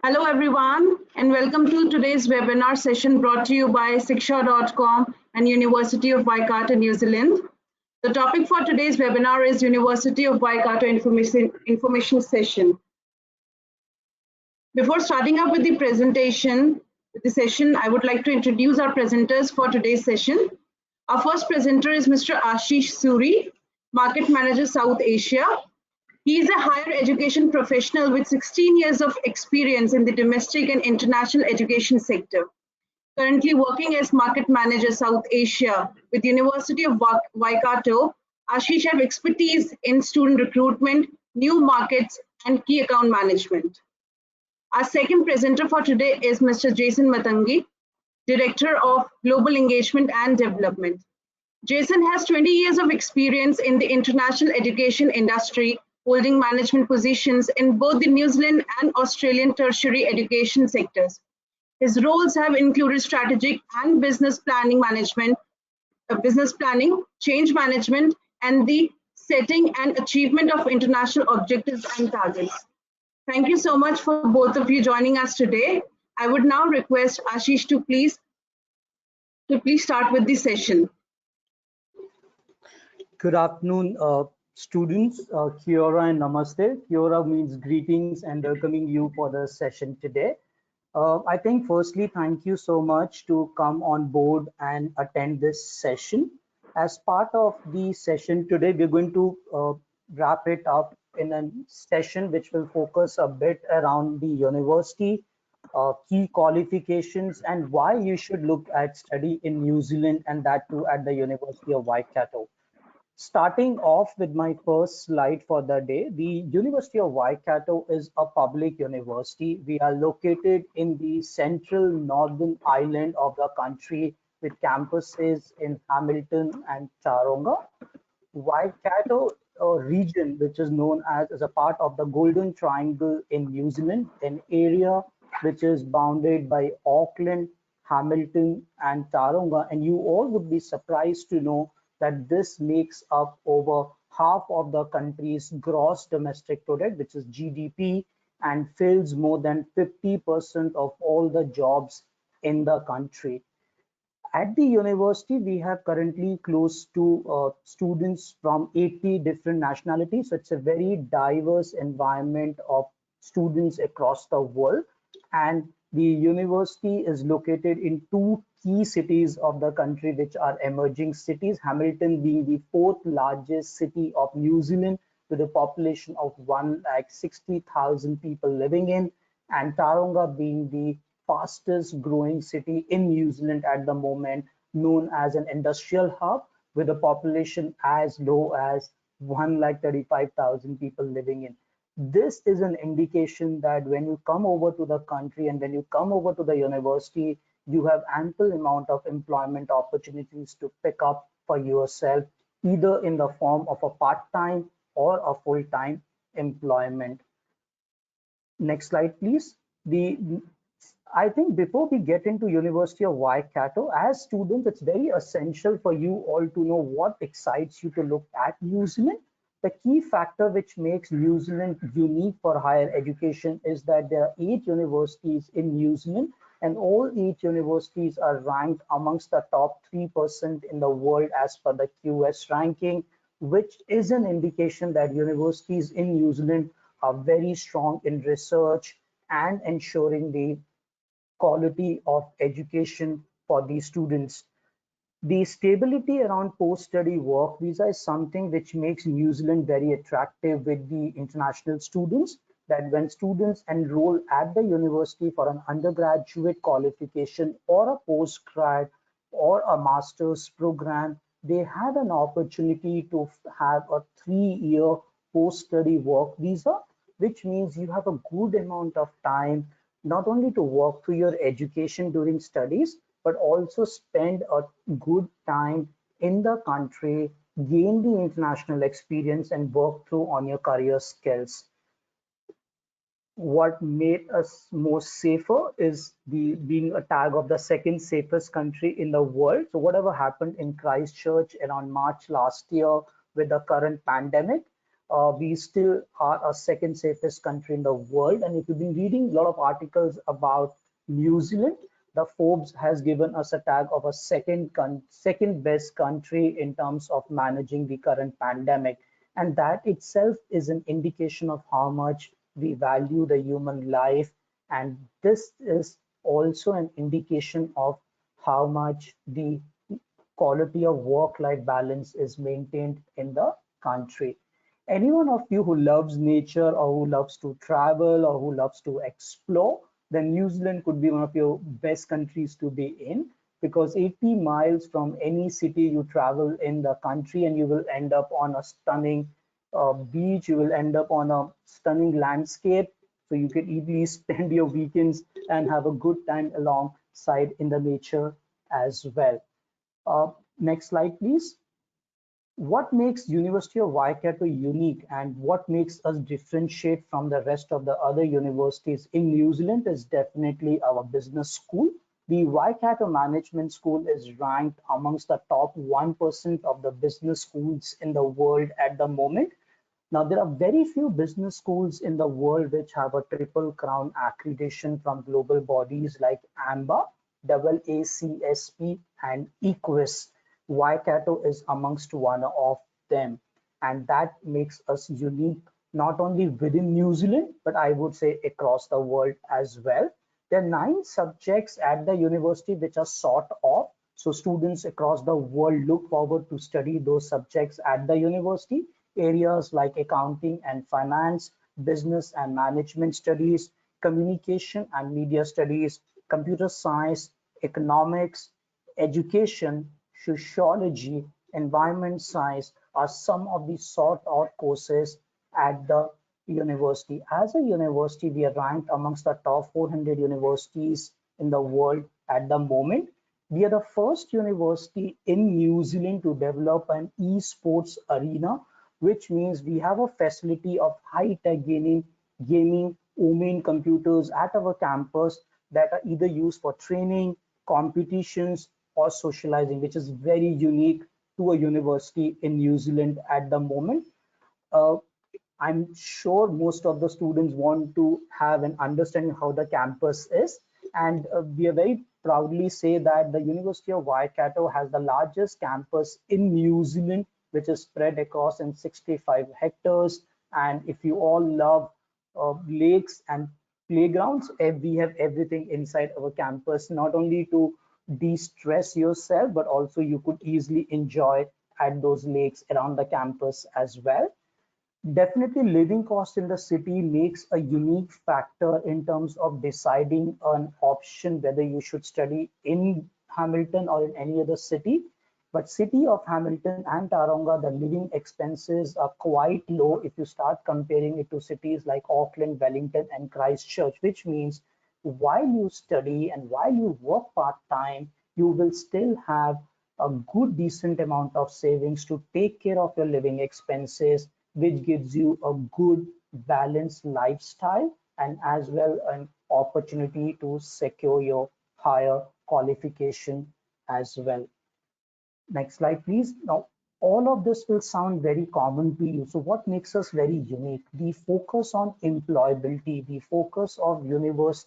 Hello everyone and welcome to today's webinar session brought to you by Shiksha.com and University of Waikato, New Zealand. The topic for today's webinar is University of Waikato information session. Before starting up with the session, I would like to introduce our presenters for today's session. Our first presenter is Mr. Ashish Suri, Market Manager South Asia. He is a higher education professional with 16 years of experience in the domestic and international education sector. Currently working as Market Manager South Asia with University of Waikato, Ashish has expertise in student recruitment, new markets, and key account management. Our second presenter for today is Mr. Jason Matangi, Director of Global Engagement and Development. Jason has 20 years of experience in the international education industry, holding management positions in both the New Zealand and Australian tertiary education sectors. His roles have included strategic and business planning, change management, and the setting and achievement of international objectives and targets. Thank you so much for both of you joining us today. I would now request Ashish to please start with the session. Good afternoon, students. Kia ora and namaste. Kia ora means greetings and welcoming you for the session today. I think firstly, thank you so much to come on board and attend this session. As part of the session today, we're going to wrap it up in a session which will focus a bit around the university, key qualifications, and why you should look at study in New Zealand, and that too at the University of Waikato. Starting off with my first slide for the day, the University of Waikato is a public university. We are located in the central northern island of the country with campuses in Hamilton and Taronga. Waikato region, which is known as a part of the Golden Triangle in New Zealand, an area which is bounded by Auckland, Hamilton, and Taronga. And you all would be surprised to know that this makes up over half of the country's gross domestic product, which is GDP, and fills more than 50% of all the jobs in the country. At the university, we have currently close to students from 80 different nationalities. So it's a very diverse environment of students across the world. And the university is located in two key cities of the country, which are emerging cities, Hamilton being the fourth largest city of New Zealand with a population of 160,000 people living in, and Taronga being the fastest growing city in New Zealand at the moment, known as an industrial hub with a population as low as 135,000 people living in. This is an indication that when you come over to the country and when you come over to the university, you have ample amount of employment opportunities to pick up for yourself, either in the form of a part-time or a full-time employment. Next slide, please. I think before we get into University of Waikato, as students, it's very essential for you all to know what excites you to look at New Zealand. The key factor which makes New Zealand unique for higher education is that there are 8 universities in New Zealand, and all 8 universities are ranked amongst the top 3% in the world as per the QS ranking, which is an indication that universities in New Zealand are very strong in research and ensuring the quality of education for the students. The stability around post-study work visa is something which makes New Zealand very attractive with the international students, that when students enroll at the university for an undergraduate qualification or a postgrad or a master's program, they have an opportunity to have a 3-year post-study work visa, which means you have a good amount of time not only to work through your education during studies, but also spend a good time in the country, gain the international experience, and work through on your career skills. What made us more safer is being a tag of the second safest country in the world. So whatever happened in Christchurch around March last year with the current pandemic, we still are a second safest country in the world. And if you've been reading a lot of articles about New Zealand, the Forbes has given us a tag of a second best country in terms of managing the current pandemic. And that itself is an indication of how much we value the human life. And this is also an indication of how much the quality of work-life balance is maintained in the country. Any one of you who loves nature or who loves to travel or who loves to explore, then New Zealand could be one of your best countries to be in, because 80 miles from any city you travel in the country and you will end up on a stunning beach, you will end up on a stunning landscape. So you can easily spend your weekends and have a good time alongside in the nature as well. Next slide, please. What makes University of Waikato unique and what makes us differentiate from the rest of the other universities in New Zealand is definitely our business school. The Waikato Management School is ranked amongst the top 1% of the business schools in the world at the moment. Now, there are very few business schools in the world which have a triple crown accreditation from global bodies like AMBA, AACSP, and EQUIS. Waikato is amongst one of them, and that makes us unique not only within New Zealand, but I would say across the world as well. There are 9 subjects at the university which are sought of, so students across the world look forward to study those subjects at the university. Areas like accounting and finance, business and management studies, communication and media studies, computer science, economics, education, sociology, environment science are some of the sought out courses at the university. As a university, we are ranked amongst the top 400 universities in the world at the moment. We are the first university in New Zealand to develop an esports arena, which means we have a facility of high-tech gaming, OMIN computers at our campus that are either used for training, competitions, or socializing, which is very unique to a university in New Zealand at the moment. Uh, I'm sure most of the students want to have an understanding how the campus is. And we are very proudly say that the University of Waikato has the largest campus in New Zealand, which is spread across in 65 hectares. And if you all love lakes and playgrounds, we have everything inside our campus, not only to de-stress yourself, but also you could easily enjoy at those lakes around the campus as well. Definitely, living cost in the city makes a unique factor in terms of deciding an option whether you should study in Hamilton or in any other city. But city of Hamilton and Taronga, the living expenses are quite low if you start comparing it to cities like Auckland, Wellington, and Christchurch, which means while you study and while you work part-time, you will still have a good decent amount of savings to take care of your living expenses, which gives you a good balanced lifestyle and as well an opportunity to secure your higher qualification as well. Next slide, please. Now, all of this will sound very common to you. So what makes us very unique? The focus on employability, the focus of university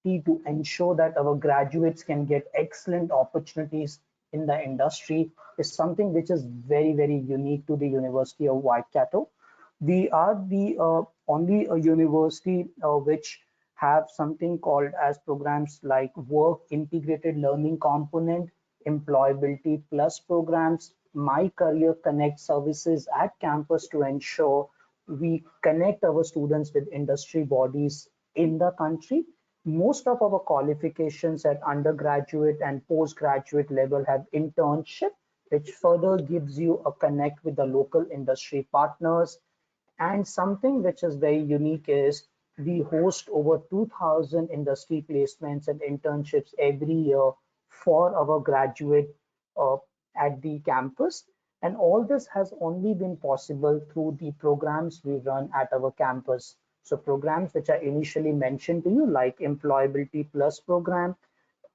to ensure that our graduates can get excellent opportunities in the industry is something which is very, very unique to the University of Waikato. We are the only university which have something called as programs like work integrated learning component, employability plus programs, my career connect services at campus to ensure we connect our students with industry bodies in the country. Most of our qualifications at undergraduate and postgraduate level have internship, which further gives you a connect with the local industry partners. And something which is very unique is we host over 2,000 industry placements and internships every year for our graduate uh, at the campus. And all this has only been possible through the programs we run at our campus. So programs which I initially mentioned to you, like Employability Plus program,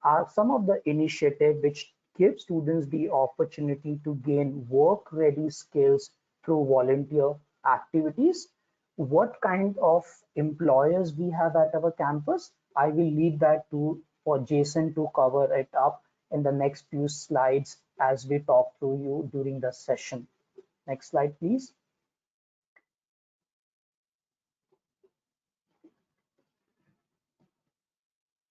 are some of the initiatives which give students the opportunity to gain work-ready skills through volunteer activities. What kind of employers we have at our campus, I will leave that for Jason to cover it up in the next few slides as we talk to you during the session. Next slide, please.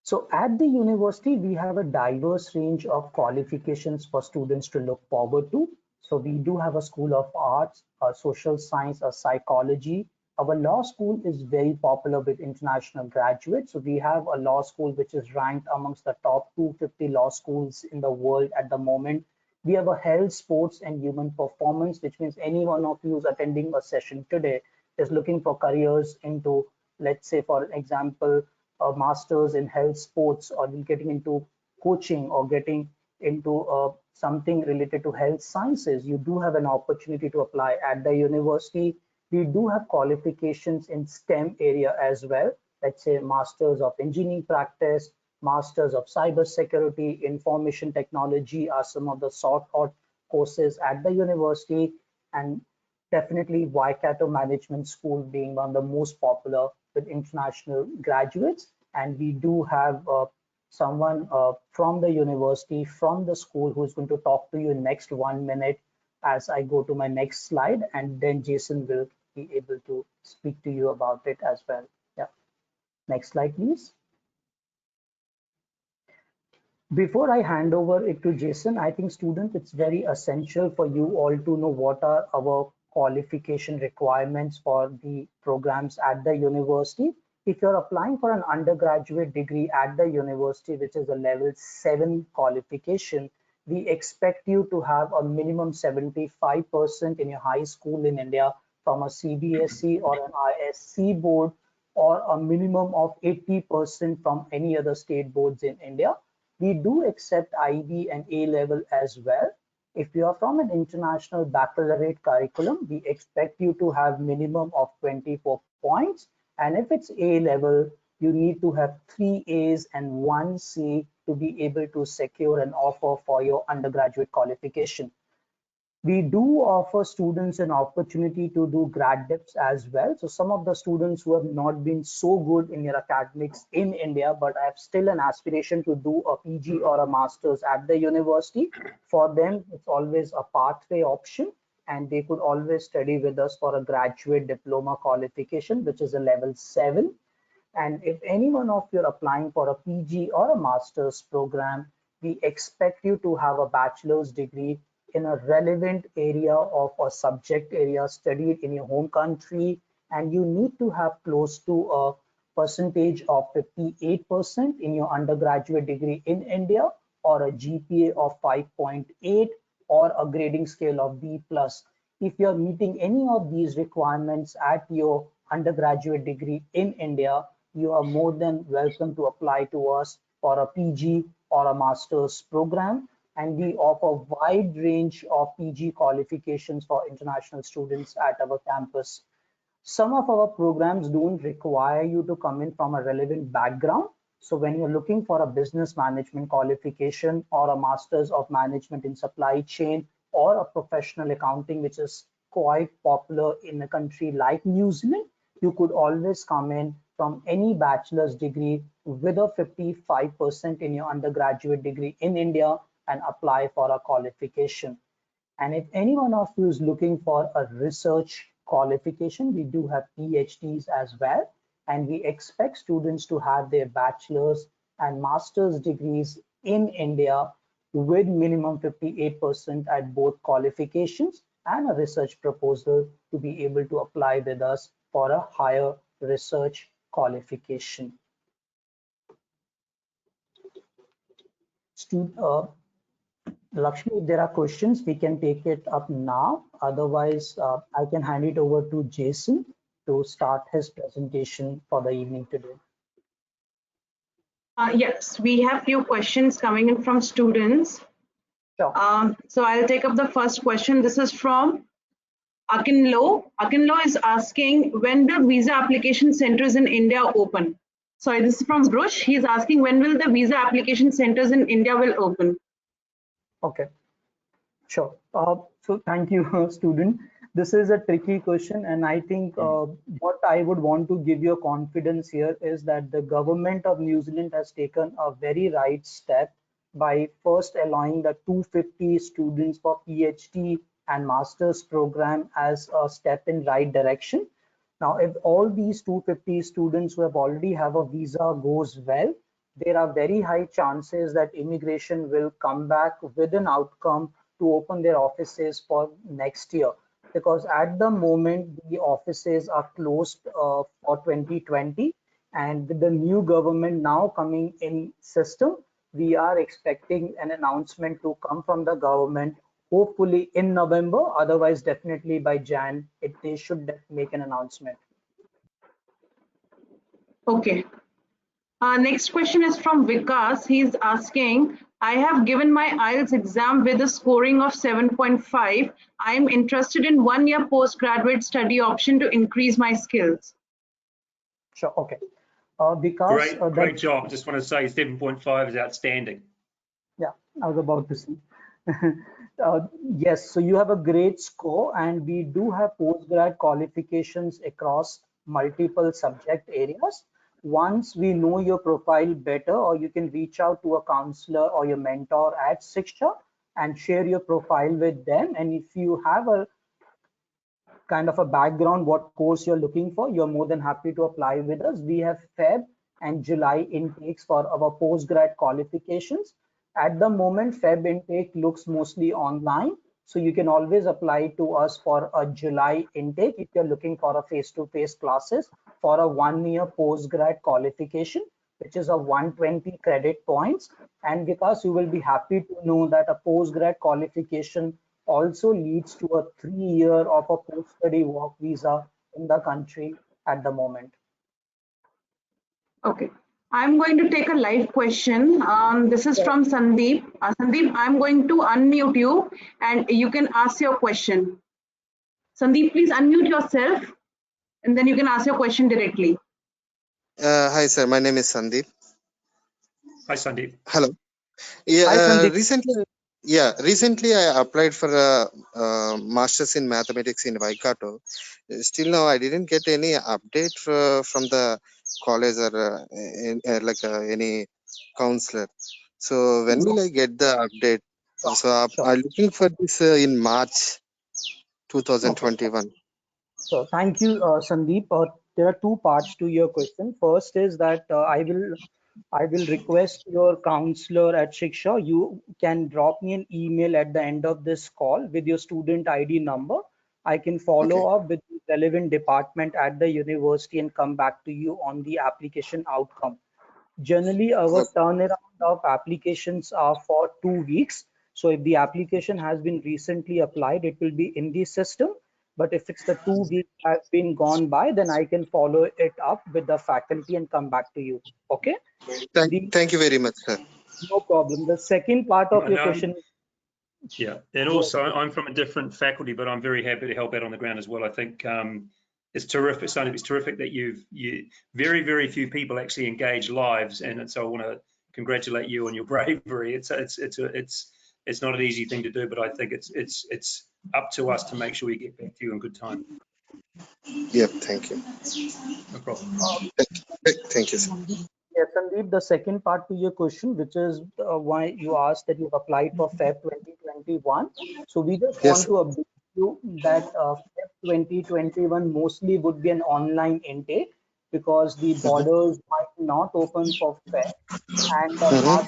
So at the university, we have a diverse range of qualifications for students to look forward to. So we do have a School of Arts, a social science, a psychology. Our law school is very popular with international graduates. So we have a law school which is ranked amongst the top 250 law schools in the world at the moment. We have a health, sports, and human performance, which means any one of you who's attending a session today is looking for careers into, let's say, for example, a master's in health sports, or getting into coaching, or getting into something related to health sciences, you do have an opportunity to apply at the university. We do have qualifications in STEM area as well. Let's say masters of engineering practice, masters of cyber security, information technology are some of the sought out courses at the university. And definitely Waikato Management School being one of the most popular with international graduates. And we do have someone from the university, from the school, who's going to talk to you in next 1 minute as I go to my next slide, and then Jason will be able to speak to you about it as well. Yeah. Next slide, please. Before I hand over it to Jason, I think students, it's very essential for you all to know what are our qualification requirements for the programs at the university. If you're applying for an undergraduate degree at the university, which is a level 7 qualification, we expect you to have a minimum 75% in your high school in India from a CBSE or an ISC board, or a minimum of 80% from any other state boards in India. We do accept IB and A level as well. If you are from an international baccalaureate curriculum, we expect you to have minimum of 24 points. And if it's A level, you need to have 3 A's and 1 C to be able to secure an offer for your undergraduate qualification. We do offer students an opportunity to do grad dips as well. So some of the students who have not been so good in their academics in India, but have still an aspiration to do a PG or a master's at the university, for them, it's always a pathway option, and they could always study with us for a graduate diploma qualification, which is a level 7. And if any one of you are applying for a PG or a master's program, we expect you to have a bachelor's degree in a relevant area of a subject area studied in your home country, and you need to have close to a percentage of 58% in your undergraduate degree in India, or a GPA of 5.8, or a grading scale of B+. If you're meeting any of these requirements at your undergraduate degree in India, you are more than welcome to apply to us for a PG or a master's program. And we offer a wide range of PG qualifications for international students at our campus. Some of our programs don't require you to come in from a relevant background. So when you're looking for a business management qualification, or a master's of management in supply chain, or a professional accounting, which is quite popular in a country like New Zealand, you could always come in from any bachelor's degree with a 55% in your undergraduate degree in India and apply for a qualification. And if any one of you is looking for a research qualification, we do have PhDs as well. And we expect students to have their bachelor's and master's degrees in India with minimum 58% at both qualifications and a research proposal to be able to apply with us for a higher research qualification. Lakshmi, if there are questions, we can take it up now. Otherwise, I can hand it over to Jason to start his presentation for the evening today. Yes, we have few questions coming in from students. Sure. So I'll take up the first question. This is from Akinlo. Akinlo is asking, when will visa application centers in India open? Sorry, this is from Brush. He's asking, when will the visa application centers in India will open? Okay, sure. So thank you, student. This is a tricky question, and I think what I would want to give you a confidence here is that the government of New Zealand has taken a very right step by first allowing the 250 students for PhD and master's program as a step in right direction. Now, if all these 250 students who have already have a visa goes well, there are very high chances that immigration will come back with an outcome to open their offices for next year. Because at the moment, the offices are closed for 2020. And with the new government now coming in system, we are expecting an announcement to come from the government, hopefully in November, otherwise definitely by Jan, they should make an announcement. Okay. Next question is from Vikas. He's asking, I have given my IELTS exam with a scoring of 7.5. I am interested in 1-year postgraduate study option to increase my skills. Sure, okay. Vikas, great job. Just want to say 7.5 is outstanding. Yeah, I was about to say. Yes, so you have a great score, and we do have postgrad qualifications across multiple subject areas. Once we know your profile better, or you can reach out to a counselor or your mentor at Shiksha and share your profile with them. And if you have a kind of a background, what course you're looking for, you're more than happy to apply with us. We have Feb and July intakes for our postgrad qualifications. At the moment, Feb intake looks mostly online. So you can always apply to us for a July intake if you're looking for a face-to-face classes for a 1-year postgrad qualification, which is a 120 credit points. And because you will be happy to know that a postgrad qualification also leads to a 3-year of a post-study work visa in the country at the moment. Okay. I'm going to take a live question. This is from Sandeep. Sandeep, I'm going to unmute you and you can ask your question. Sandeep, please unmute yourself and then you can ask your question directly. Hi, sir. My name is Sandeep. Hi, Sandeep. Hello. Yeah, Hi, Sandeep. recently I applied for a master's in mathematics in Waikato. Still now I didn't get any update from the college or any counselor. So when will I get the update? So I'm looking for this in March 2021. So thank you, Sandeep. There are two parts to your question. First is that I will request your counselor at Shiksha. You can drop me an email at the end of this call with your student ID number. I can follow up with the relevant department at the university and come back to you on the application outcome. Generally, our turnaround of applications are for 2 weeks. So if the application has been recently applied, it will be in the system. But if it's the 2 weeks have been gone by, then I can follow it up with the faculty and come back to you. Okay? Thank you very much, sir. No problem. The second part of your question. Yeah, and also I'm from a different faculty, but I'm very happy to help out on the ground as well. I think it's terrific, Sandeep. It's terrific that very few people actually engage lives, and so I want to congratulate you on your bravery. It's not an easy thing to do, but I think it's up to us to make sure we get back to you in good time. Yep, thank you. No problem. Thank you, sir. Yes, Sandeep, the second part to your question, which is why you asked that you've applied for Feb 2021. So we just want to update you that Feb 2021 mostly would be an online intake because the borders might not open for Feb. And the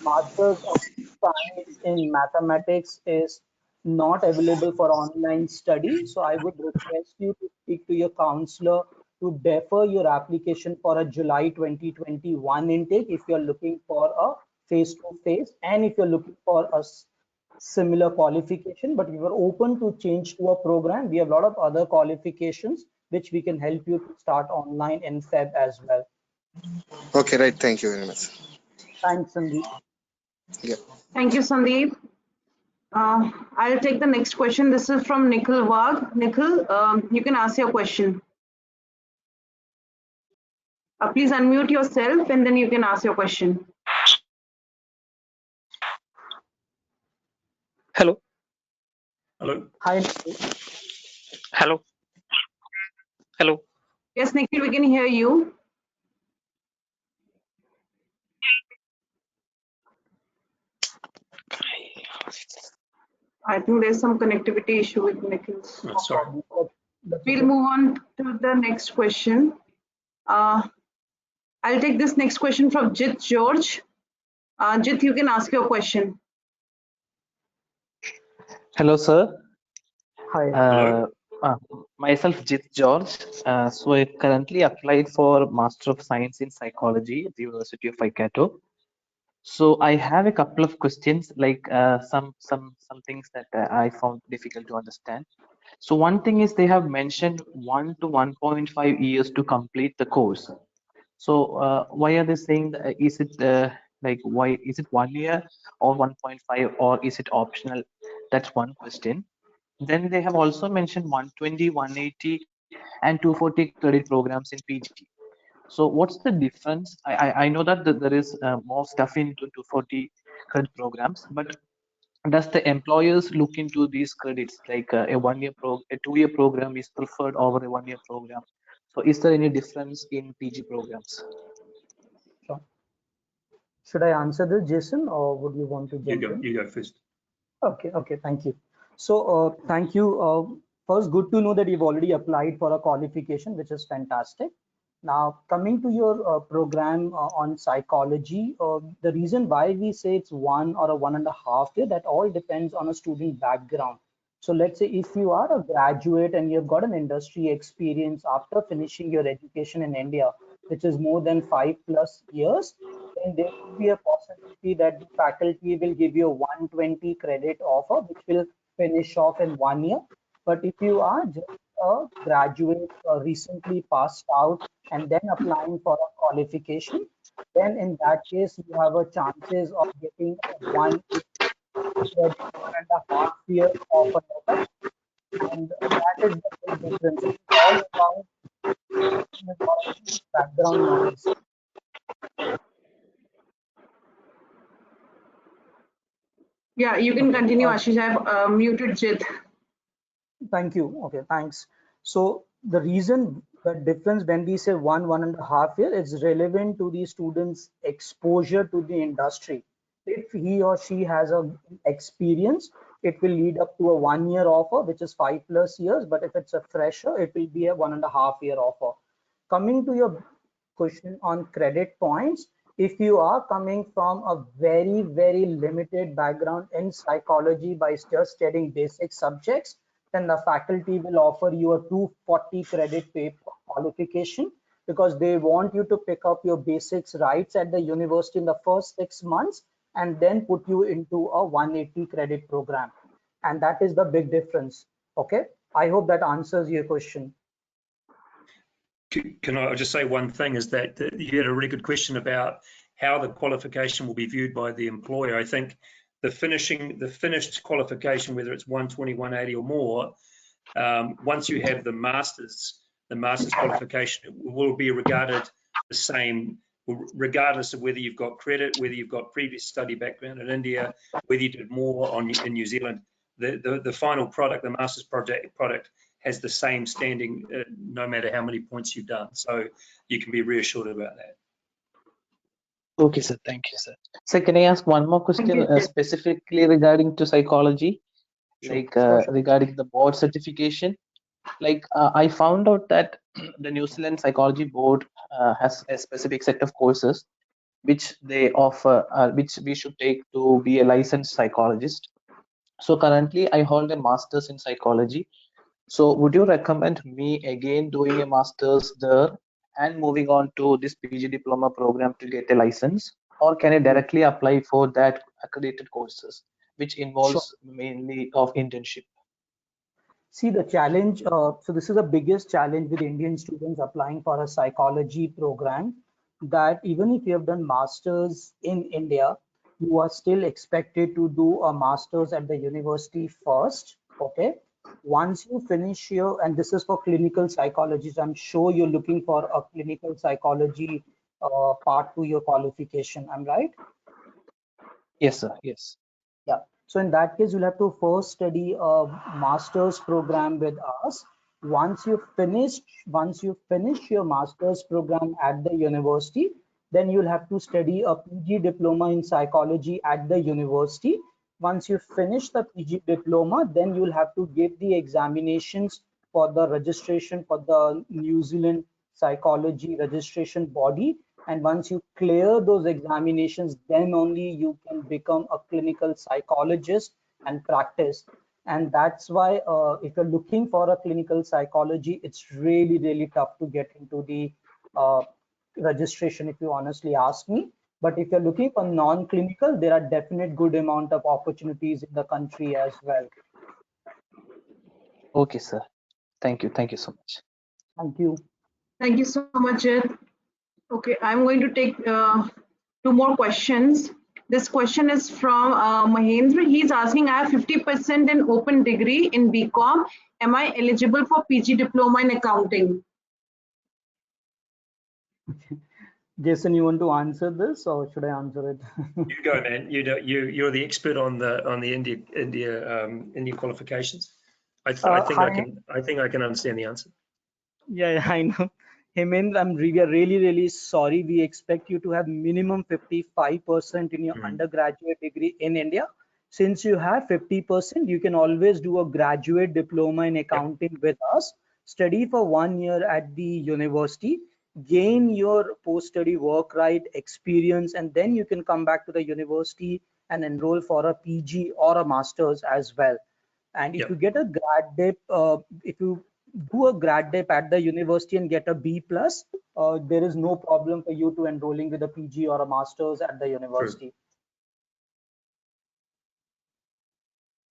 Masters of Science in Mathematics is not available for online study. So I would request you to speak to your counselor to defer your application for a July 2021 intake if you're looking for a face-to-face and if you're looking for a similar qualification, but we were open to change to a program. We have a lot of other qualifications which we can help you to start online in Feb as well. Okay, right. Thank you very much. Thanks, Sandeep. Yeah. Thank you, Sandeep. I'll take the next question. This is from Nikhil Wagh. Nikhil, you can ask your question. Please unmute yourself and then you can ask your question. Hello. Hello. Hi. Hello. Hello. Yes, Nikhil, we can hear you. I think there's some connectivity issue with Nikhil's. Oh, sorry. We'll move on to the next question. I'll take this next question from Jit George. Jit, you can ask your question. Hello, sir. Hi. Hello. Myself, Jit George. So I currently applied for Master of Science in Psychology at the University of Waikato. So I have a couple of questions, like some things that I found difficult to understand. So one thing is they have mentioned 1 to 1.5 years to complete the course. So why are they saying that, is it like why is it 1 year or 1.5 or is it optional? That's one question. Then they have also mentioned 120, 180 and 240 credit programs in PG. So what's the difference? I know that there is more stuff in 240 credit programs, but does the employers look into these credits like a 1 year a 2 year program is preferred over a 1 year program? So is there any difference in PG programs? Sure. Should I answer this, Jason, or would you want to jump in? You go first. Okay, thank you. So thank you. First, good to know that you've already applied for a qualification, which is fantastic. Now, coming to your program on psychology, the reason why we say it's 1 or a 1.5 year, that all depends on a student background. So let's say if you are a graduate and you've got an industry experience after finishing your education in India, which is more than 5+ years, then there could be a possibility that the faculty will give you a 120 credit offer, which will finish off in 1 year. But if you are just a graduate recently passed out and then applying for a qualification, then in that case, you have a chances of getting a 1.5 year of a letter. And that is the big difference. It's all about background noise. Yeah, you can continue, Ashish. I've muted Jit. Thank you. Okay, thanks. So the reason the difference when we say 1.5 year is relevant to the student's exposure to the industry. If he or she has a experience, it will lead up to a 1 year offer, which is 5+ years. But if it's a fresher, it will be a 1.5 year offer. Coming to your question on credit points, if you are coming from a very limited background in psychology by just studying basic subjects, then the faculty will offer you a 240 credit paper qualification, because they want you to pick up your basics rights at the university in the first 6 months and then put you into a 180 credit program. And that is the big difference. Okay, I hope that answers your question. Can I just say one thing, is that you had a really good question about how the qualification will be viewed by the employer. I think the finished qualification, whether it's 120, 180 or more, once you have the master's qualification, it will be regarded the same, regardless of whether you've got credit, whether you've got previous study background in India, whether you did more in New Zealand. The final product, the master's product, has the same standing no matter how many points you've done. So you can be reassured about that. Okay, sir. Thank you, sir. So can I ask one more question specifically regarding to psychology? Sure. Like regarding the board certification? Like I found out that the New Zealand Psychology Board has a specific set of courses which they offer, which we should take to be a licensed psychologist. So currently I hold a master's in psychology. So would you recommend me again doing a master's there and moving on to this PG diploma program to get a license, or can I directly apply for that accredited courses, which involves mainly of internship? See the challenge. So this is the biggest challenge with Indian students applying for a psychology program, that even if you have done masters in India, you are still expected to do a masters at the university first. Okay. Once you finish your, and this is for clinical psychologists, I'm sure you're looking for a clinical psychology part to your qualification. I'm right? Yes, sir. Yes. Yeah. So in that case, you'll have to first study a master's program with us. Once you finish your master's program at the university, then you'll have to study a PG diploma in psychology at the university. Once you finish the PG diploma, then you'll have to give the examinations for the registration for the New Zealand psychology registration body. And once you clear those examinations, then only you can become a clinical psychologist and practice. And that's why if you're looking for a clinical psychology, it's really, really tough to get into the registration, if you honestly ask me. But if you're looking for non-clinical, there are definite good amount of opportunities in the country as well. Okay, sir. Thank you. Thank you so much. Thank you. Thank you so much, Ed. Okay, I'm going to take 2 more questions. This question is from Mahendra. He's asking, I have 50% in open degree in BCom. Am I eligible for PG diploma in accounting? Jason, you want to answer this or should I answer it? You go, man. You're the expert on the India qualifications. I think I can understand the answer. Yeah, I know. Hemendra, I'm really sorry. We expect you to have minimum 55% in your undergraduate degree in India. Since you have 50%, you can always do a graduate diploma in accounting with us. Study for 1 year at the university, gain your post-study work right experience, and then you can come back to the university and enroll for a PG or a master's as well. And if you get a grad dip, if you do a grad dip at the university and get a B+, there is no problem for you to enrolling with a PG or a master's at the university.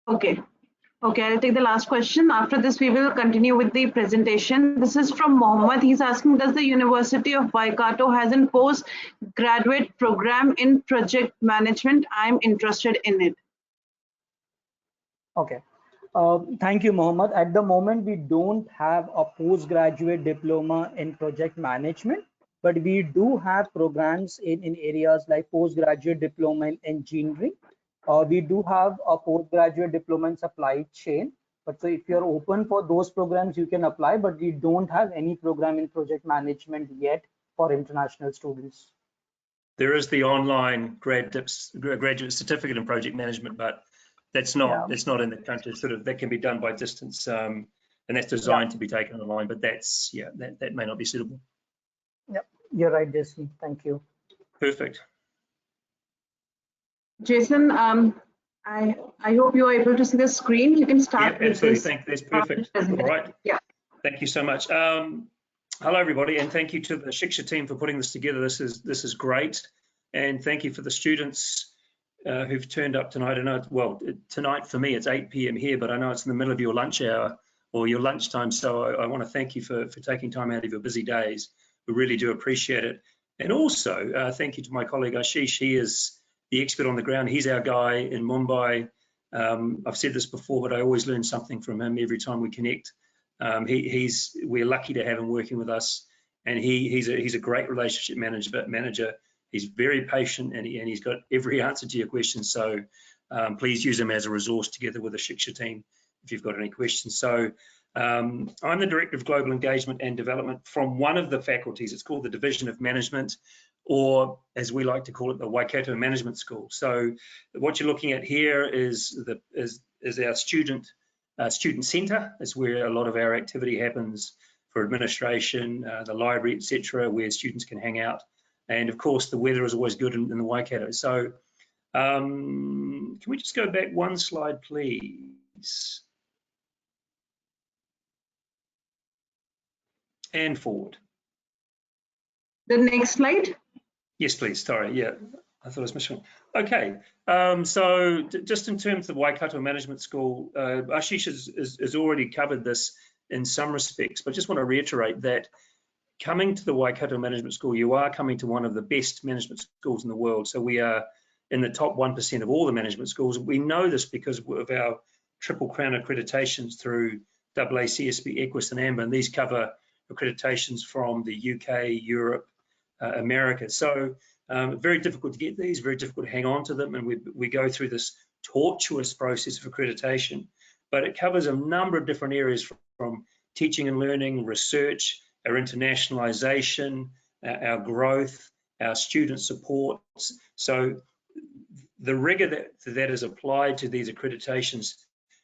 Okay. Okay, I'll take the last question. After this, we will continue with the presentation. This is from Mohammed. He's asking, does the University of Waikato has a postgraduate program in project management? I'm interested in it. Okay. Thank you, Mohammed. At the moment, we don't have a postgraduate diploma in project management, but we do have programs in areas like postgraduate diploma in engineering. We do have a postgraduate diploma in supply chain. But so if you're open for those programs, you can apply, but we don't have any program in project management yet for international students. There is the online graduate certificate in project management, but that's not in the country. Sort of that can be done by distance, and that's designed to be taken online. But that's that may not be suitable. Yep, you're right, Jason. Thank you. Perfect. Jason, I hope you are able to see the screen. You can start. Yeah, absolutely. That's perfect. All right. Yeah. Thank you so much. Hello, everybody, and thank you to the Shiksha team for putting this together. This is great, and thank you for the students who've turned up tonight. I know, well, tonight for me it's 8 p.m. here, but I know it's in the middle of your lunch hour or your lunchtime. So I want to thank you for taking time out of your busy days. We really do appreciate it. And also thank you to my colleague Ashish. He is the expert on the ground. He's our guy in Mumbai. I've said this before, but I always learn something from him every time we connect. We're lucky to have him working with us, and he's a great relationship manager. He's very patient, and he's got every answer to your questions. So please use him as a resource together with the Shiksha team if you've got any questions. So I'm the Director of Global Engagement and Development from one of the faculties. It's called the Division of Management, or as we like to call it, the Waikato Management School. So what you're looking at here is our student centre. It's where a lot of our activity happens for administration, the library, etc., where students can hang out. And of course, the weather is always good in the Waikato. So can we just go back one slide, please? And forward. The next slide. Yes, please. Sorry. Yeah, I thought I was missing one. Okay. So just in terms of Waikato Management School, Ashish has already covered this in some respects, but I just want to reiterate that coming to the Waikato Management School, you are coming to one of the best management schools in the world. So we are in the top 1% of all the management schools. We know this because of our Triple Crown accreditations through AA, CSB, Equus, and Amber, and these cover accreditations from the UK, Europe, America. So very difficult to get these, very difficult to hang on to them, and we go through this tortuous process of accreditation, but it covers a number of different areas from teaching and learning, research, our internationalization, our growth, our student support. So the rigor that is applied to these accreditations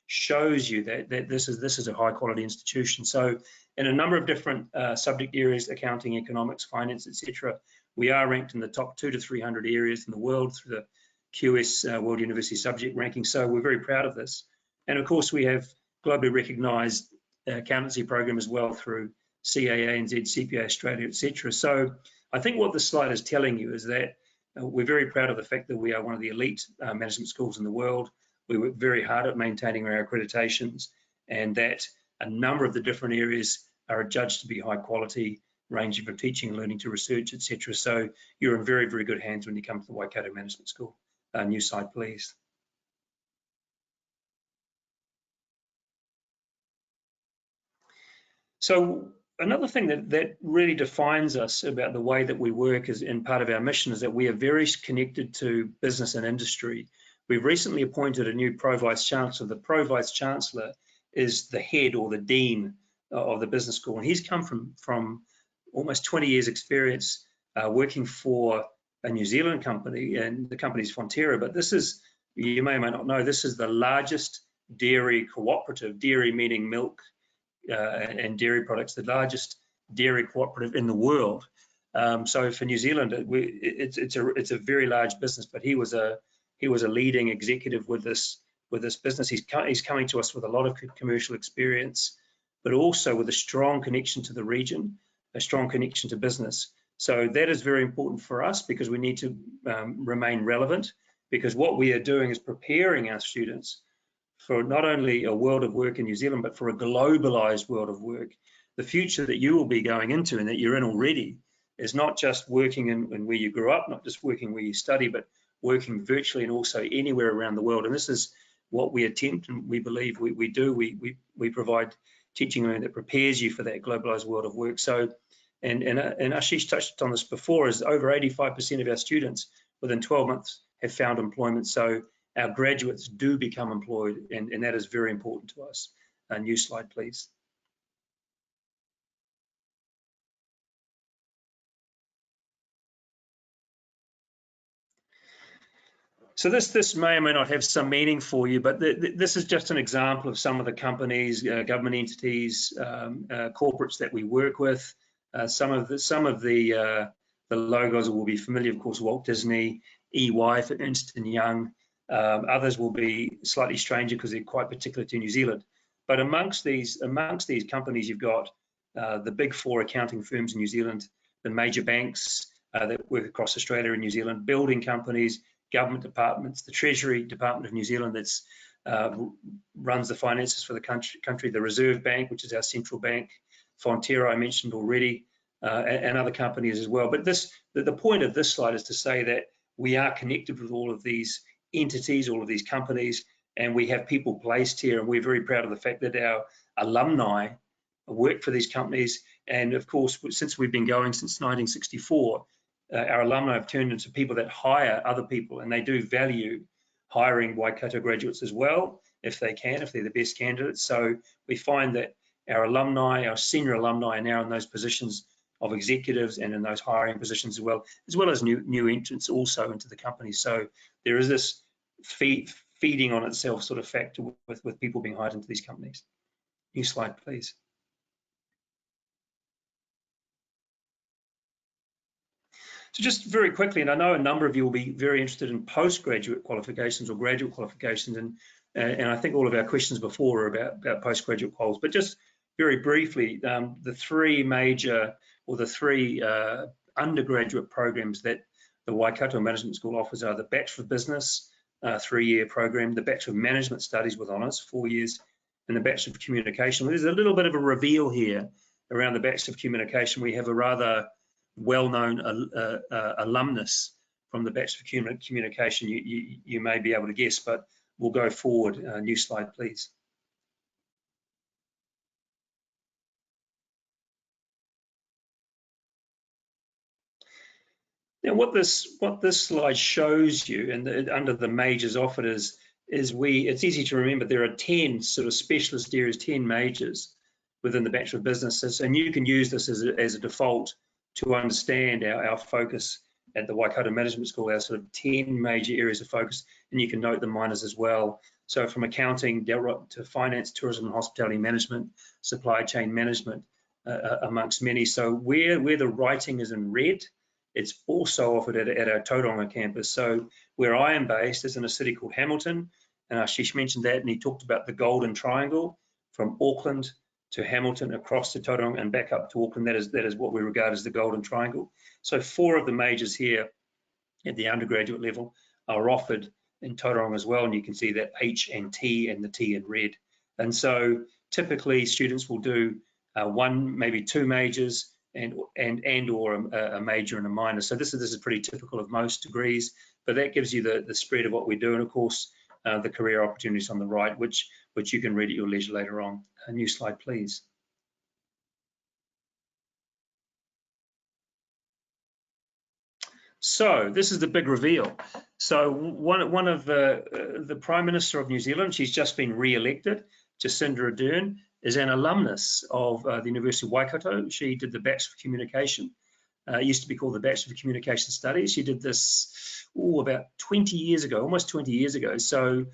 shows you that this is a high quality institution. So in a number of different subject areas, accounting, economics, finance, etc., we are ranked in the top 200 to 300 areas in the world through the QS World University Subject Ranking. So we're very proud of this. And of course, we have globally recognized accountancy program as well through CAANZ, CPA Australia, etc. So I think what this slide is telling you is that we're very proud of the fact that we are one of the elite management schools in the world. We work very hard at maintaining our accreditations, and that a number of the different areas are judged to be high quality, ranging from teaching and learning to research, etc. So you're in very, very good hands when you come to the Waikato Management School. New slide, please. So another thing that really defines us about the way that we work is, in part of our mission, is that we are very connected to business and industry. We've recently appointed a new Pro Vice Chancellor. The Pro Vice Chancellor is the head or the dean of the business school, and he's come from almost 20 years experience working for a New Zealand company, and the company's Fonterra. But this is, you may or may not know, this is the largest dairy cooperative, dairy meaning milk and dairy products, the largest dairy cooperative in the world. So for New Zealand, it's a very large business. But he was a leading executive with this business. He's coming to us with a lot of commercial experience, but also with a strong connection to the region, a strong connection to business. So that is very important for us, because we need to remain relevant, because what we are doing is preparing our students for not only a world of work in New Zealand, but for a globalized world of work. The future that you will be going into, and that you're in already, is not just working in where you grew up, not just working where you study, but working virtually and also anywhere around the world. And this is what we attempt, and we believe we do. We provide teaching and learning that prepares you for that globalized world of work. So, and Ashish touched on this before, is over 85% of our students within 12 months have found employment. So our graduates do become employed, and that is very important to us. New slide, please. So this may or may not have some meaning for you, but this is just an example of some of the companies, government entities, corporates that we work with. Some of the logos will be familiar, of course, Walt Disney, EY for Ernst & Young. Others will be slightly stranger because they're quite particular to New Zealand. But amongst these companies, you've got the big four accounting firms in New Zealand, the major banks that work across Australia and New Zealand, building companies, government departments, the Treasury Department of New Zealand that's runs the finances for the country, the Reserve Bank, which is our central bank, Fonterra I mentioned already, and other companies as well. But the point of this slide is to say that we are connected with all of these entities, all of these companies, and we have people placed here, and we're very proud of the fact that our alumni work for these companies. And of course, since we've been going since 1964, our alumni have turned into people that hire other people, and they do value hiring Waikato graduates as well, if they can, if they're the best candidates. So we find that our alumni, our senior alumni, are now in those positions of executives and in those hiring positions as well as new entrants also into the company. So there is this feeding on itself sort of factor with people being hired into these companies. New slide, please. So just very quickly, and I know a number of you will be very interested in postgraduate qualifications or graduate qualifications, and I think all of our questions before are about postgraduate quals, but just very briefly, the three major or the three undergraduate programs that the Waikato Management School offers are the Bachelor of Business, 3-year program, the Bachelor of Management Studies with honours, 4 years, and the Bachelor of Communication. There's a little bit of a reveal here around the Bachelor of Communication. We have a rather well-known alumnus from the Bachelor of Communication. You may be able to guess, but we'll go forward. New slide, please. Now, what this slide shows you, and under the majors offered, is is it's easy to remember there are 10 sort of specialist areas, 10 majors within the Bachelor of Business, and you can use this as a default to understand our focus at the Waikato Management School, our sort of 10 major areas of focus, and you can note the minors as well. So from accounting to finance, tourism and hospitality management, supply chain management, amongst many. So where the writing is in red, it's also offered at our Tauranga campus. So where I am based is in a city called Hamilton, and Ashish mentioned that, and he talked about the Golden Triangle from Auckland to Hamilton, across to Tauranga and back up to Auckland. That is what we regard as the Golden Triangle. So 4 of the majors here at the undergraduate level are offered in Tauranga as well, and you can see that H and T and the T in red. And so typically students will do 1, maybe 2 majors and or a major and a minor. So this is pretty typical of most degrees, but that gives you the spread of what we do, and of course the career opportunities on the right, which you can read at your leisure later on. A new slide, please. So this is the big reveal. So one of the Prime Minister of New Zealand, she's just been re-elected, Jacinda Ardern, is an alumnus of the University of Waikato. She did the Bachelor of Communication. It used to be called the Bachelor of Communication Studies. She did this about 20 years ago, almost 20 years ago. So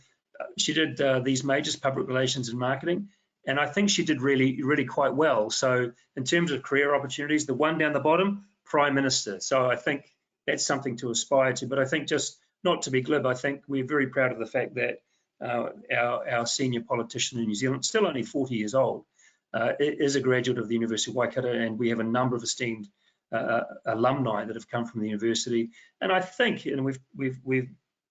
she did these majors, public relations and marketing, and I think she did really quite well. So in terms of career opportunities, the one down the bottom, Prime Minister. So I think that's something to aspire to. But I think, just not to be glib, I think we're very proud of the fact that our senior politician in New Zealand, still only 40 years old, is a graduate of the University of Waikato, and we have a number of esteemed alumni that have come from the university. And I think, and we've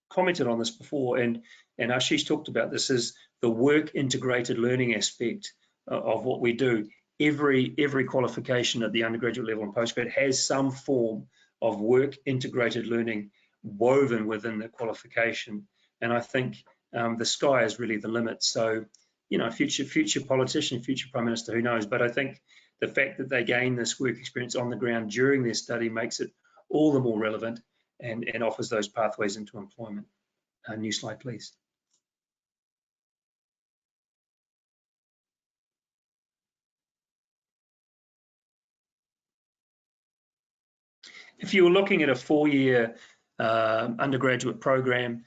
commented on this before, and Ashish talked about this, is the work integrated learning aspect of what we do. Every qualification at the undergraduate level and postgrad has some form of work integrated learning woven within the qualification, and I think the sky is really the limit. So, you know, future politician, future Prime Minister, who knows? But I think the fact that they gain this work experience on the ground during their study makes it all the more relevant and offers those pathways into employment. New slide, please. If you were looking at a 4-year undergraduate program,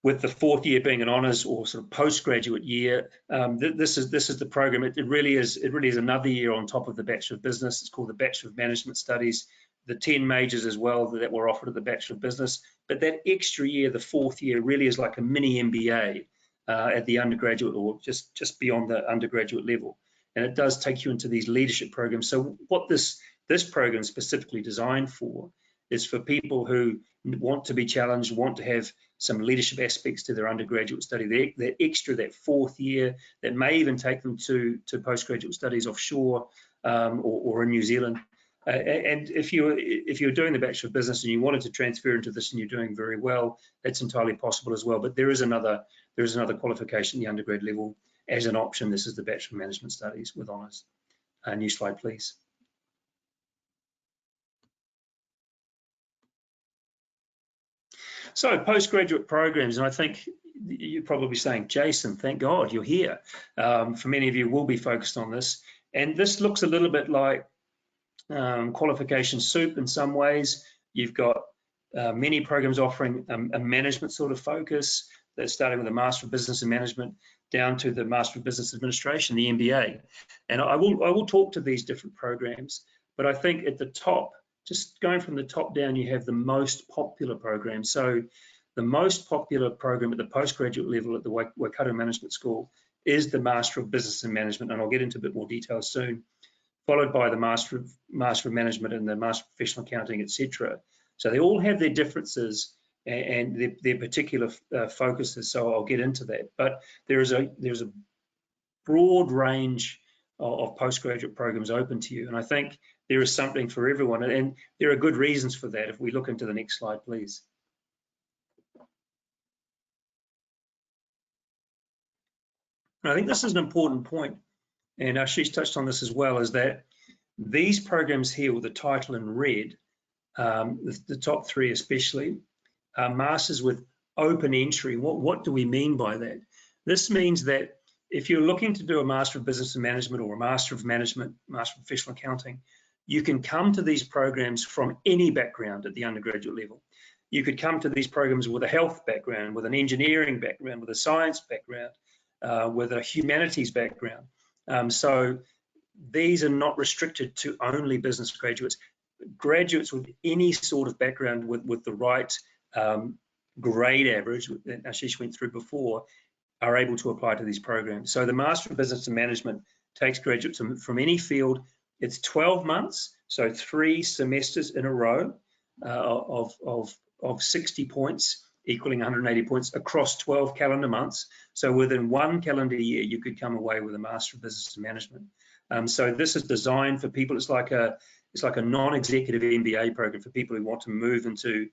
with the 4th year being an honours or sort of postgraduate year, this is the program. It really is another year on top of the Bachelor of Business. It's called the Bachelor of Management Studies. The 10 majors as well that were offered at the Bachelor of Business, but that extra year, the 4th year, really is like a mini MBA at the undergraduate or just beyond the undergraduate level, and it does take you into these leadership programs. So what this program is specifically designed for is for people who want to be challenged, want to have some leadership aspects to their undergraduate study, that extra, that 4th year, that may even take them to postgraduate studies offshore or in New Zealand. And if you're doing the Bachelor of Business and you wanted to transfer into this and you're doing very well, that's entirely possible as well. But there is another qualification at the undergrad level as an option. This is the Bachelor of Management Studies with honours. New slide, please. So postgraduate programs, and I think you're probably saying, Jason, thank God you're here. For many of you will be focused on this. And this looks a little bit like qualification soup in some ways. You've got many programs offering a management sort of focus. They're starting with a Master of Business and Management down to the Master of Business Administration, the MBA. And I will talk to these different programs, but I think at the top, just going from the top down, you have the most popular programs. So the most popular program at the postgraduate level at the Waikato Management School is the Master of Business and Management, and I'll get into a bit more detail soon, followed by the Master of Management and the Master of Professional Accounting, etc. So they all have their differences and their particular focuses, so I'll get into that. But there's a broad range of postgraduate programs open to you, and I think there is something for everyone, and there are good reasons for that. If we look into the next slide, please. And I think this is an important point, and Ashish touched on this as well, is that these programs here with the title in red, the top 3 especially, are masters with open entry. What do we mean by that? This means that if you're looking to do a Master of Business and Management or a Master of Management, Master of Professional Accounting, you can come to these programs from any background at the undergraduate level. You could come to these programs with a health background, with an engineering background, with a science background, with a humanities background. So these are not restricted to only business graduates. Graduates with any sort of background with the right grade average that Ashish went through before are able to apply to these programs. So the Master of Business and Management takes graduates from any field. It's 12 months, so 3 semesters in a row of 60 points, equaling 180 points across 12 calendar months. So within 1 calendar year, you could come away with a Master of Business and Management. So this is designed for people. It's like a non-executive MBA program for people who want to move into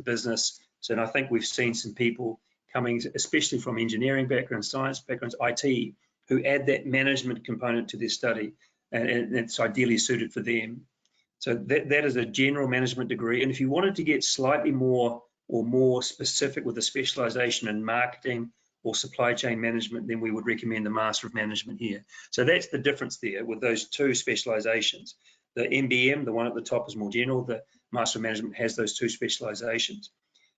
business. So, and I think we've seen some people coming, especially from engineering backgrounds, science backgrounds, IT, who add that management component to their study, and it's ideally suited for them. So that is a general management degree. And if you wanted to get slightly more specific with a specialization in marketing or supply chain management, then we would recommend the Master of Management here. So that's the difference there with those 2 specializations. The MBM, the one at the top, is more general. The Master of Management has those 2 specializations.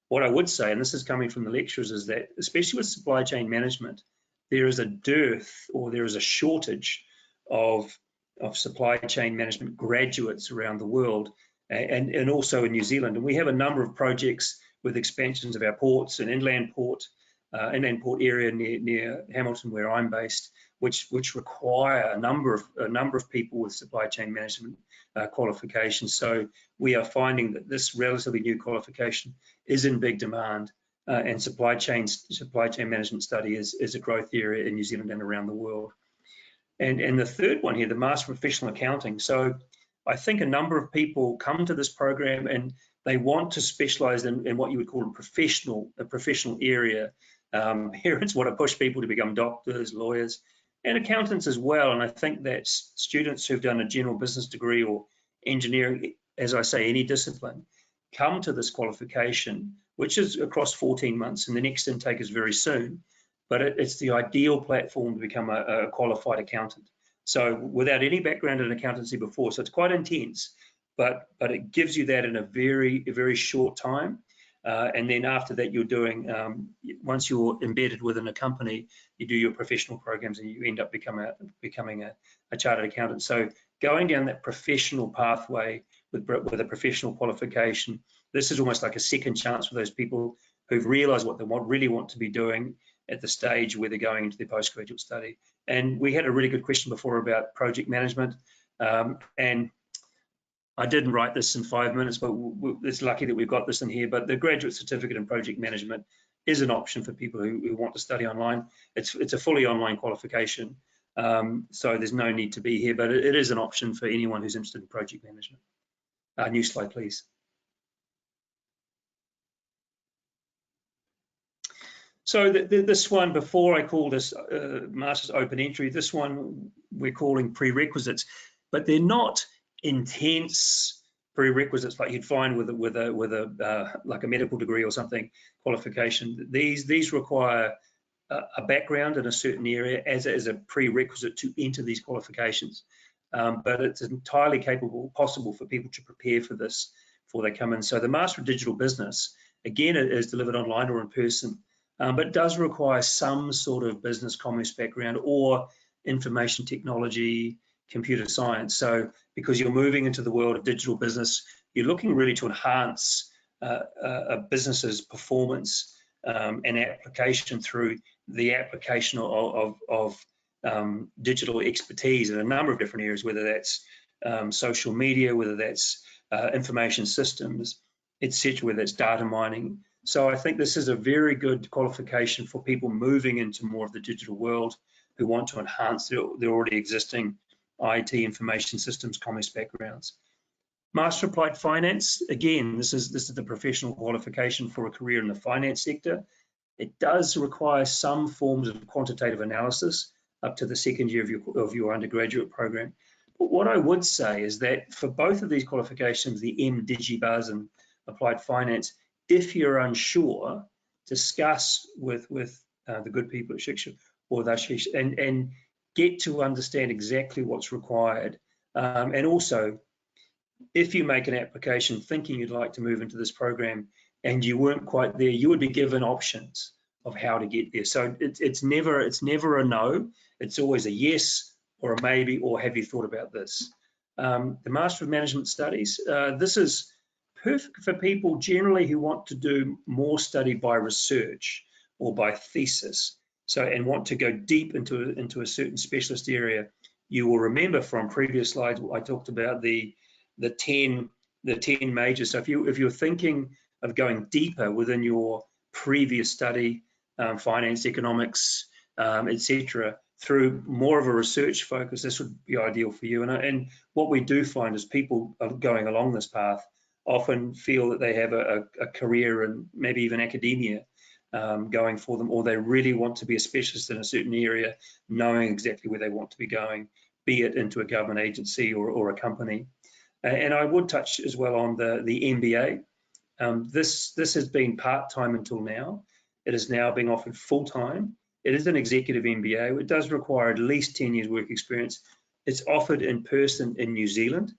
What I would say, and this is coming from the lecturers, is that especially with supply chain management, there is a dearth or there is a shortage of supply chain management graduates around the world, and also in New Zealand. And we have a number of projects with expansions of our ports and inland port area near Hamilton, where I'm based, which require a number of people with supply chain management qualifications. So we are finding that this relatively new qualification is in big demand, and supply chain management study is a growth area in New Zealand and around the world. And the third one here, the Master of Professional Accounting. So I think a number of people come to this program and they want to specialize in what you would call a professional area. Here it's what I push people to become doctors, lawyers, and accountants as well. And I think that students who've done a general business degree or engineering, as I say, any discipline, come to this qualification, which is across 14 months, and the next intake is very soon. But it's the ideal platform to become a qualified accountant. So without any background in accountancy before, so it's quite intense, but it gives you that in a very short time. And then after that, you're doing, once you're embedded within a company, you do your professional programs and you end up becoming a chartered accountant. So going down that professional pathway with a professional qualification, this is almost like a second chance for those people who've realized what they really want to be doing at the stage where they're going into their postgraduate study. And we had a really good question before about project management. And I didn't write this in 5 minutes, but it's lucky that we've got this in here. But the graduate certificate in project management is an option for people who want to study online. It's a fully online qualification, so there's no need to be here, but it is an option for anyone who's interested in project management. New slide, please. So this one, before I call this Master's Open Entry, this one we're calling prerequisites, but they're not intense prerequisites like you'd find with a like a medical degree or something qualification. These require a background in a certain area as a prerequisite to enter these qualifications. But it's entirely possible for people to prepare for this before they come in. So the Master of Digital Business, again, it is delivered online or in person. But it does require some sort of business commerce background or information technology, computer science. So because you're moving into the world of digital business, you're looking really to enhance a business's performance and application through the application of digital expertise in a number of different areas, whether that's social media, whether that's information systems, etc., whether it's data mining. So I think this is a very good qualification for people moving into more of the digital world who want to enhance their already existing IT, information systems, commerce backgrounds. Master Applied Finance, again, this is the professional qualification for a career in the finance sector. It does require some forms of quantitative analysis up to the second year of your undergraduate program. But what I would say is that for both of these qualifications, the MDigiBuzz and Applied Finance, if you're unsure, discuss with the good people at Shiksha or the Ashish and get to understand exactly what's required. And also, if you make an application thinking you'd like to move into this program and you weren't quite there, you would be given options of how to get there. So it's never a no. It's always a yes or a maybe, or have you thought about this? The Master of Management Studies, this is perfect for people generally who want to do more study by research or by thesis, so and want to go deep into a certain specialist area. You will remember from previous slides I talked about the 10 majors. So if you're thinking of going deeper within your previous study, finance, economics, etc., through more of a research focus, this would be ideal for you. And what we do find is people are going along this path often feel that they have a career in maybe even academia going for them, or they really want to be a specialist in a certain area, knowing exactly where they want to be going, be it into a government agency or a company. And I would touch as well on the MBA. This has been part-time until now. It is now being offered full-time. It is an executive MBA. It does require at least 10 years work experience. It's offered in person in New Zealand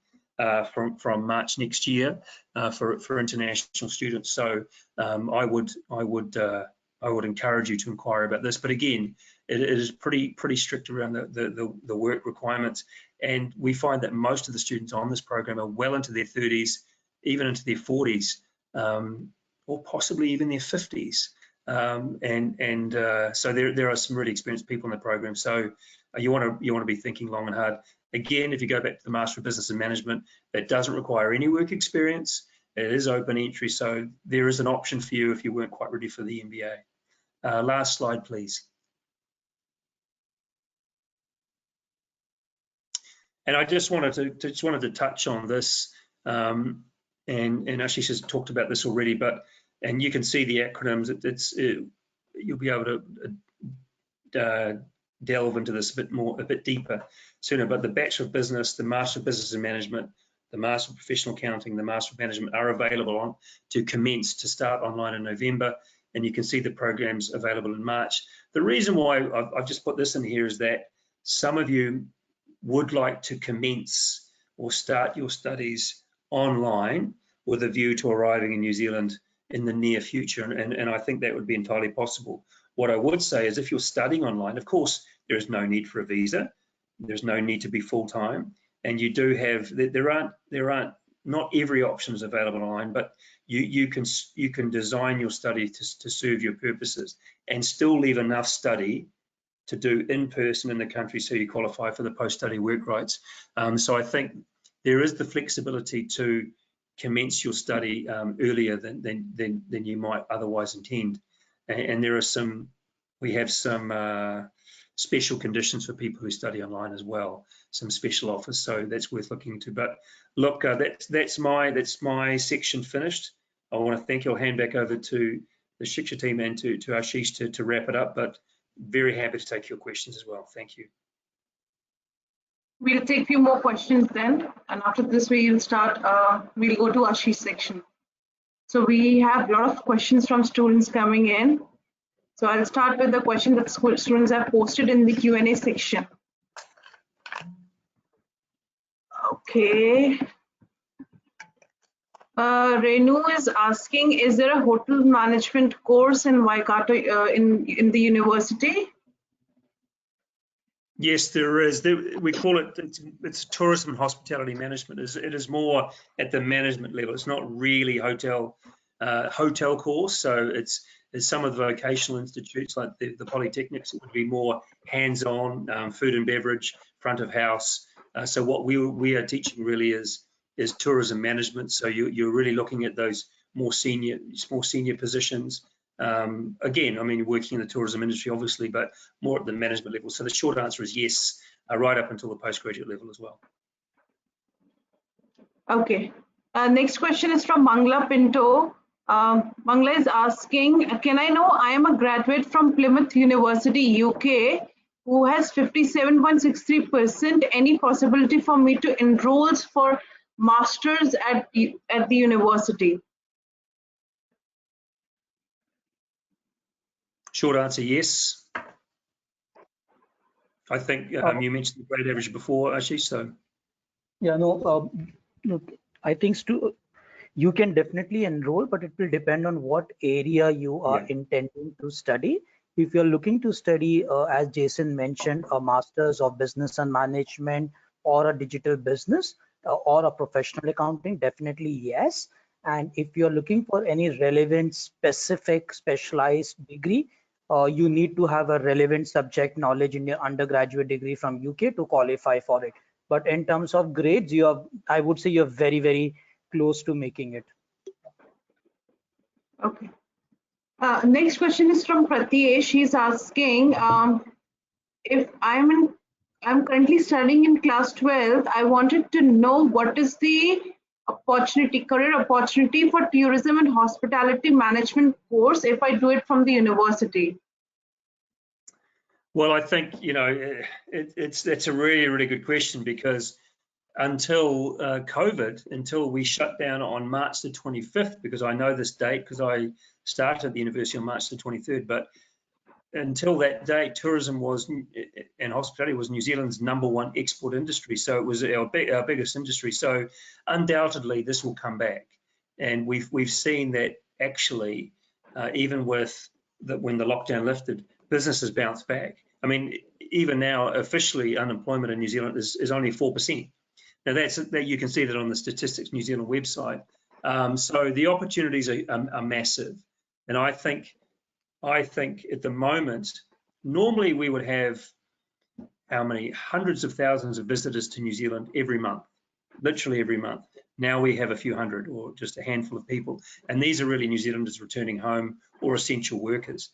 from March next year for international students. So I would encourage you to inquire about this. But again, it is pretty strict around the work requirements. And we find that most of the students on this program are well into their 30s, even into their 40s, or possibly even their 50s. So there are some really experienced people in the program. So you want to be thinking long and hard. Again, if you go back to the Master of Business and Management, it doesn't require any work experience. It is open entry, so there is an option for you if you weren't quite ready for the MBA. Last slide, please. And I just wanted to touch on this, and Ashish has talked about this already, and you can see the acronyms. You'll be able to delve into this a bit deeper sooner. But the Bachelor of Business, the Master of Business and Management, the Master of Professional Accounting, the Master of Management are available to start online in November, and you can see the programs available in March. The reason why I've just put this in here is that some of you would like to commence or start your studies online with a view to arriving in New Zealand in the near future, and I think that would be entirely possible. What I would say is if you're studying online, of course, there is no need for a visa. There's no need to be full-time, and you do have, there aren't not every option is available online, but you can design your study to serve your purposes and still leave enough study to do in person in the country so you qualify for the post-study work rights. So I think there is the flexibility to commence your study earlier than you might otherwise intend. And there are we have some special conditions for people who study online as well, some special offers, so that's worth looking into. But look, that's my section finished. I want to thank you. I'll hand back over to the Shiksha team and to Ashish to wrap it up, but very happy to take your questions as well. Thank you. We'll take a few more questions then, and after this we'll go to Ashish's section. So we have a lot of questions from students coming in. So I'll start with the question that students have posted in the Q&A section. Okay. Renu is asking, is there a hotel management course in Waikato in the university? Yes, there is. We call it's tourism and hospitality management. It is more at the management level. It's not really hotel course. So it's some of the vocational institutes like the polytechnics. It would be more hands-on, food and beverage, front of house. So what we are teaching really is tourism management. So you're really looking at those more senior positions. Again, I mean, working in the tourism industry, obviously, but more at the management level. So the short answer is yes, right up until the postgraduate level as well. Okay. Next question is from Mangla Pinto. Mangla is asking, can I know I am a graduate from Plymouth University, UK, who has 57.63%. Any possibility for me to enroll for masters at the university? Short answer, yes. I think you mentioned the grade average before, Ashish, so. Yeah, no, look, I think you can definitely enroll, but it will depend on what area you are intending to study. If you're looking to study, as Jason mentioned, a Master's of Business and Management or a digital business or a professional accounting, definitely yes. And if you're looking for any relevant, specific, specialized degree, you need to have a relevant subject knowledge in your undergraduate degree from UK to qualify for it. But in terms of grades, I would say you're very, very close to making it. Okay. Next question is from Pratyesh. She's asking, if I'm currently studying in class 12, I wanted to know what is the career opportunity for tourism and hospitality management course if I do it from the university. Well, I think, it's a really, really good question, because until COVID, until we shut down on March the 25th, because I know this date because I started at the university on March the 23rd, but until that date, tourism and hospitality was New Zealand's #1 export industry. So it was our biggest industry. So undoubtedly this will come back. And we've seen that actually, even with when the lockdown lifted, businesses bounced back. I mean, even now, officially unemployment in New Zealand is only 4%. Now that you can see that on the Statistics New Zealand website. So the opportunities are massive. And I think at the moment, normally we would have how many hundreds of thousands of visitors to New Zealand every month, literally every month. Now we have a few hundred or just a handful of people. And these are really New Zealanders returning home or essential workers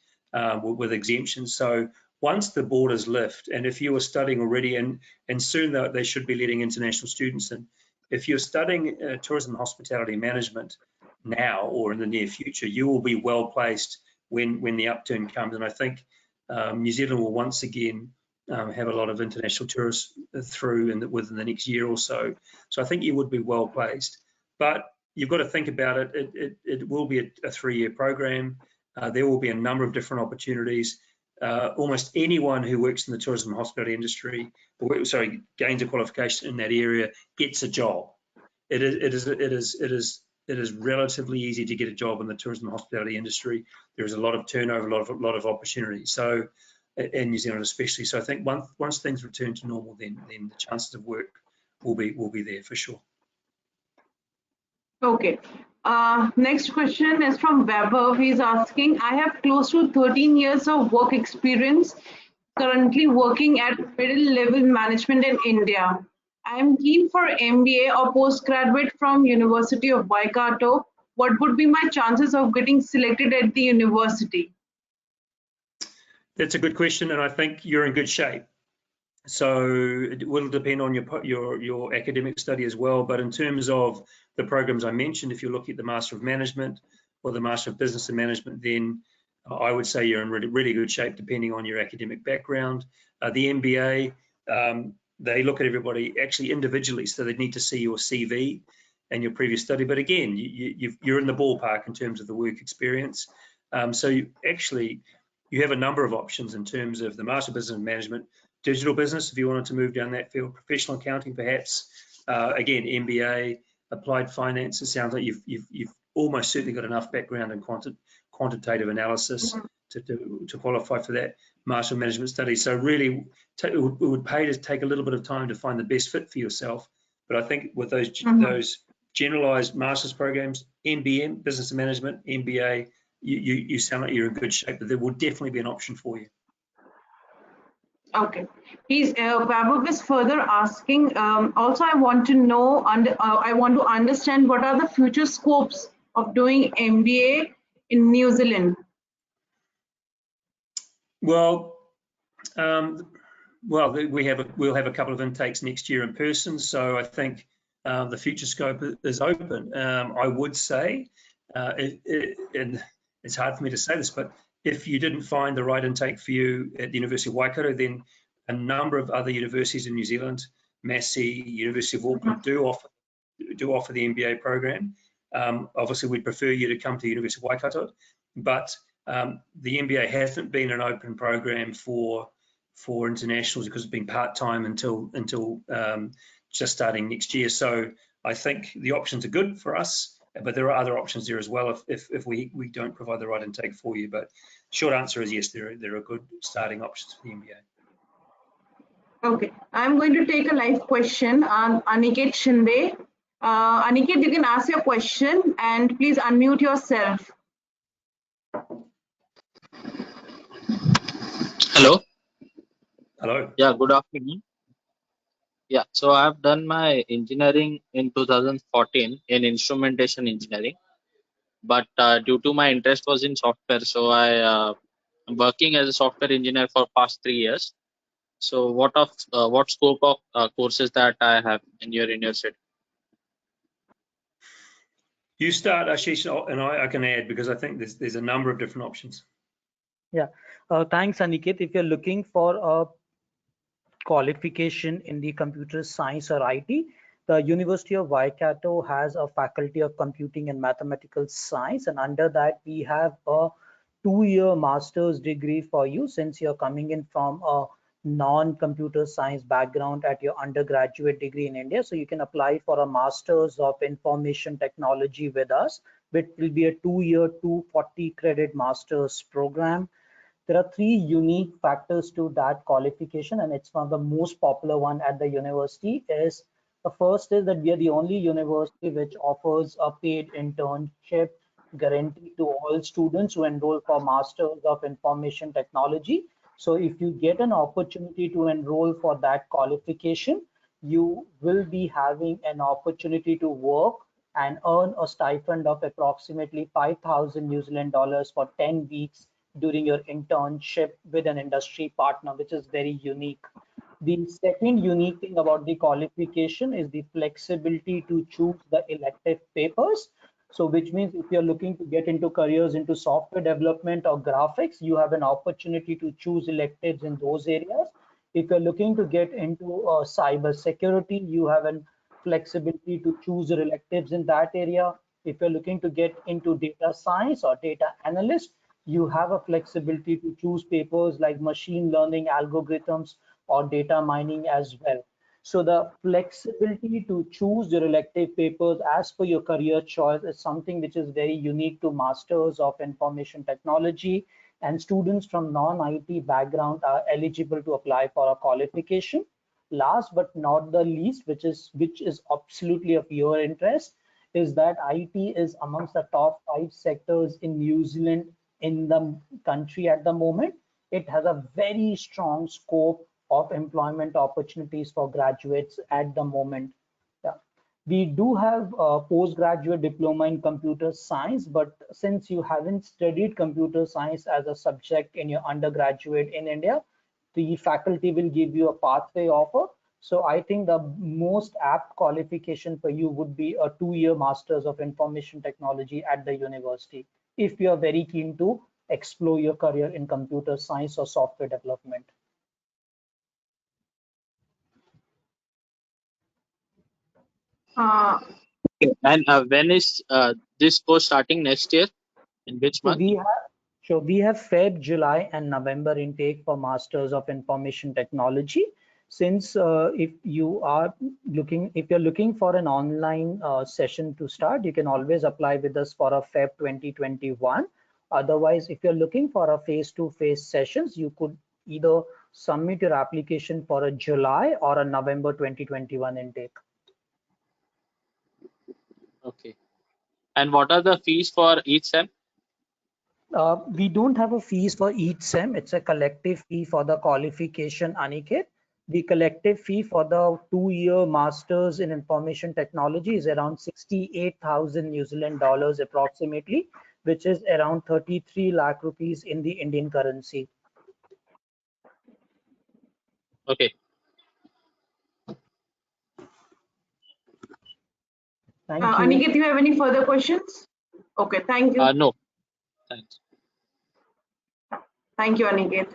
with exemptions. So once the borders lift, and if you are studying already, and soon they should be letting international students in, if you're studying tourism and hospitality management now or in the near future, you will be well placed when the upturn comes. And I think New Zealand will once again have a lot of international tourists through within the next year or so. So I think you would be well placed. But you've got to think about it. It will be a 3-year program. There will be a number of different opportunities. Almost anyone who works in the tourism and hospitality industry, gains a qualification in that area, gets a job. It is relatively easy to get a job in the tourism and hospitality industry. There is a lot of turnover, a lot of opportunity. So in New Zealand especially. So I think once things return to normal, then the chances of work will be there for sure. Okay. Next question is from Vaibhav. He's asking, I have close to 13 years of work experience, currently working at middle level management in India. I am keen for MBA or postgraduate from University of Waikato. What would be my chances of getting selected at the university? That's a good question, and I think you're in good shape. So it will depend on your academic study as well. But in terms of the programs I mentioned, if you're looking at the Master of Management or the Master of Business and Management, then I would say you're in really good shape depending on your academic background. The MBA, they look at everybody actually individually, so they need to see your CV and your previous study. But again, you're in the ballpark in terms of the work experience. So you have a number of options in terms of the Master of Business and Management, digital business, if you wanted to move down that field, professional accounting perhaps, again, MBA, applied finance. It sounds like you've almost certainly got enough background in quantitative analysis to qualify for that Master of Management study. So really, it would pay to take a little bit of time to find the best fit for yourself. But I think with those generalized master's programs, MBM, Business and Management, MBA, you sound like you're in good shape, but there will definitely be an option for you. Okay. Vaibhav is further asking, also I want to know, I want to understand what are the future scopes of doing MBA in New Zealand? Well, we'll have a couple of intakes next year in person, so I think the future scope is open. I would say, and it's hard for me to say this, but if you didn't find the right intake for you at the University of Waikato, then a number of other universities in New Zealand, Massey, University of Auckland, do offer the MBA program. Obviously, we'd prefer you to come to the University of Waikato, but The MBA hasn't been an open program for internationals because it's been part-time until just starting next year. So I think the options are good for us, but there are other options there as well if we don't provide the right intake for you. But short answer is yes, there are good starting options for the MBA. Okay, I'm going to take a live question on Aniket Shinde. Aniket, you can ask your question and please unmute yourself. Hello. Hello. Yeah, good afternoon. Yeah, so I've done my engineering in 2014 in instrumentation engineering, but due to my interest was in software, so I'm working as a software engineer for past 3 years. So what scope of courses that I have in your university? You start, Ashish, and I can add because I think there's a number of different options. Yeah, thanks, Aniket. If you're looking for a qualification in the computer science or IT, the University of Waikato has a Faculty of Computing and Mathematical Science, and under that we have a 2-year master's degree for you since you're coming in from a non-computer science background at your undergraduate degree in India. So you can apply for a master's of information technology with us, which will be a 2-year 240 credit master's program. There are 3 unique factors to that qualification, and it's one of the most popular one at the university. Is the first is that we are the only university which offers a paid internship guarantee to all students who enroll for Masters of Information Technology. So if you get an opportunity to enroll for that qualification, you will be having an opportunity to work and earn a stipend of approximately 5,000 New Zealand dollars for 10 weeks during your internship with an industry partner, which is very unique. The second unique thing about the qualification is the flexibility to choose the elective papers. So which means if you're looking to get into careers into software development or graphics, you have an opportunity to choose electives in those areas. If you're looking to get into cyber security, you have an flexibility to choose your electives in that area. If you're looking to get into data science or data analyst, you have a flexibility to choose papers like machine learning algorithms or data mining as well. So the flexibility to choose your elective papers as per your career choice is something which is very unique to Masters of Information Technology, and students from non-IT background are eligible to apply for a qualification. Last but not the least, which is absolutely of your interest, is that IT is amongst the top 5 sectors in New Zealand in the country at the moment. It has a very strong scope of employment opportunities for graduates at the moment. Yeah. We do have a postgraduate diploma in computer science, but since you haven't studied computer science as a subject in your undergraduate in India, the faculty will give you a pathway offer. So I think the most apt qualification for you would be a 2-year Masters of Information Technology at the university, if you are very keen to explore your career in computer science or software development. And when is this course starting next year? In which month? We have Feb, July, and November intake for Masters of Information Technology. Since if you're looking for an online session to start, you can always apply with us for a Feb 2021. Otherwise, if you're looking for a face-to-face sessions, you could either submit your application for a July or a November 2021 intake. Okay. And what are the fees for each sem? We don't have a fees for each sem. It's a collective fee for the qualification, Aniket. The collective fee for the 2-year Masters in Information Technology is around 68,000 New Zealand dollars approximately, which is around 33 lakh rupees in the Indian currency. Okay. Thank you. Aniket, do you have any further questions? Okay, thank you. No, thanks. Thank you, Aniket.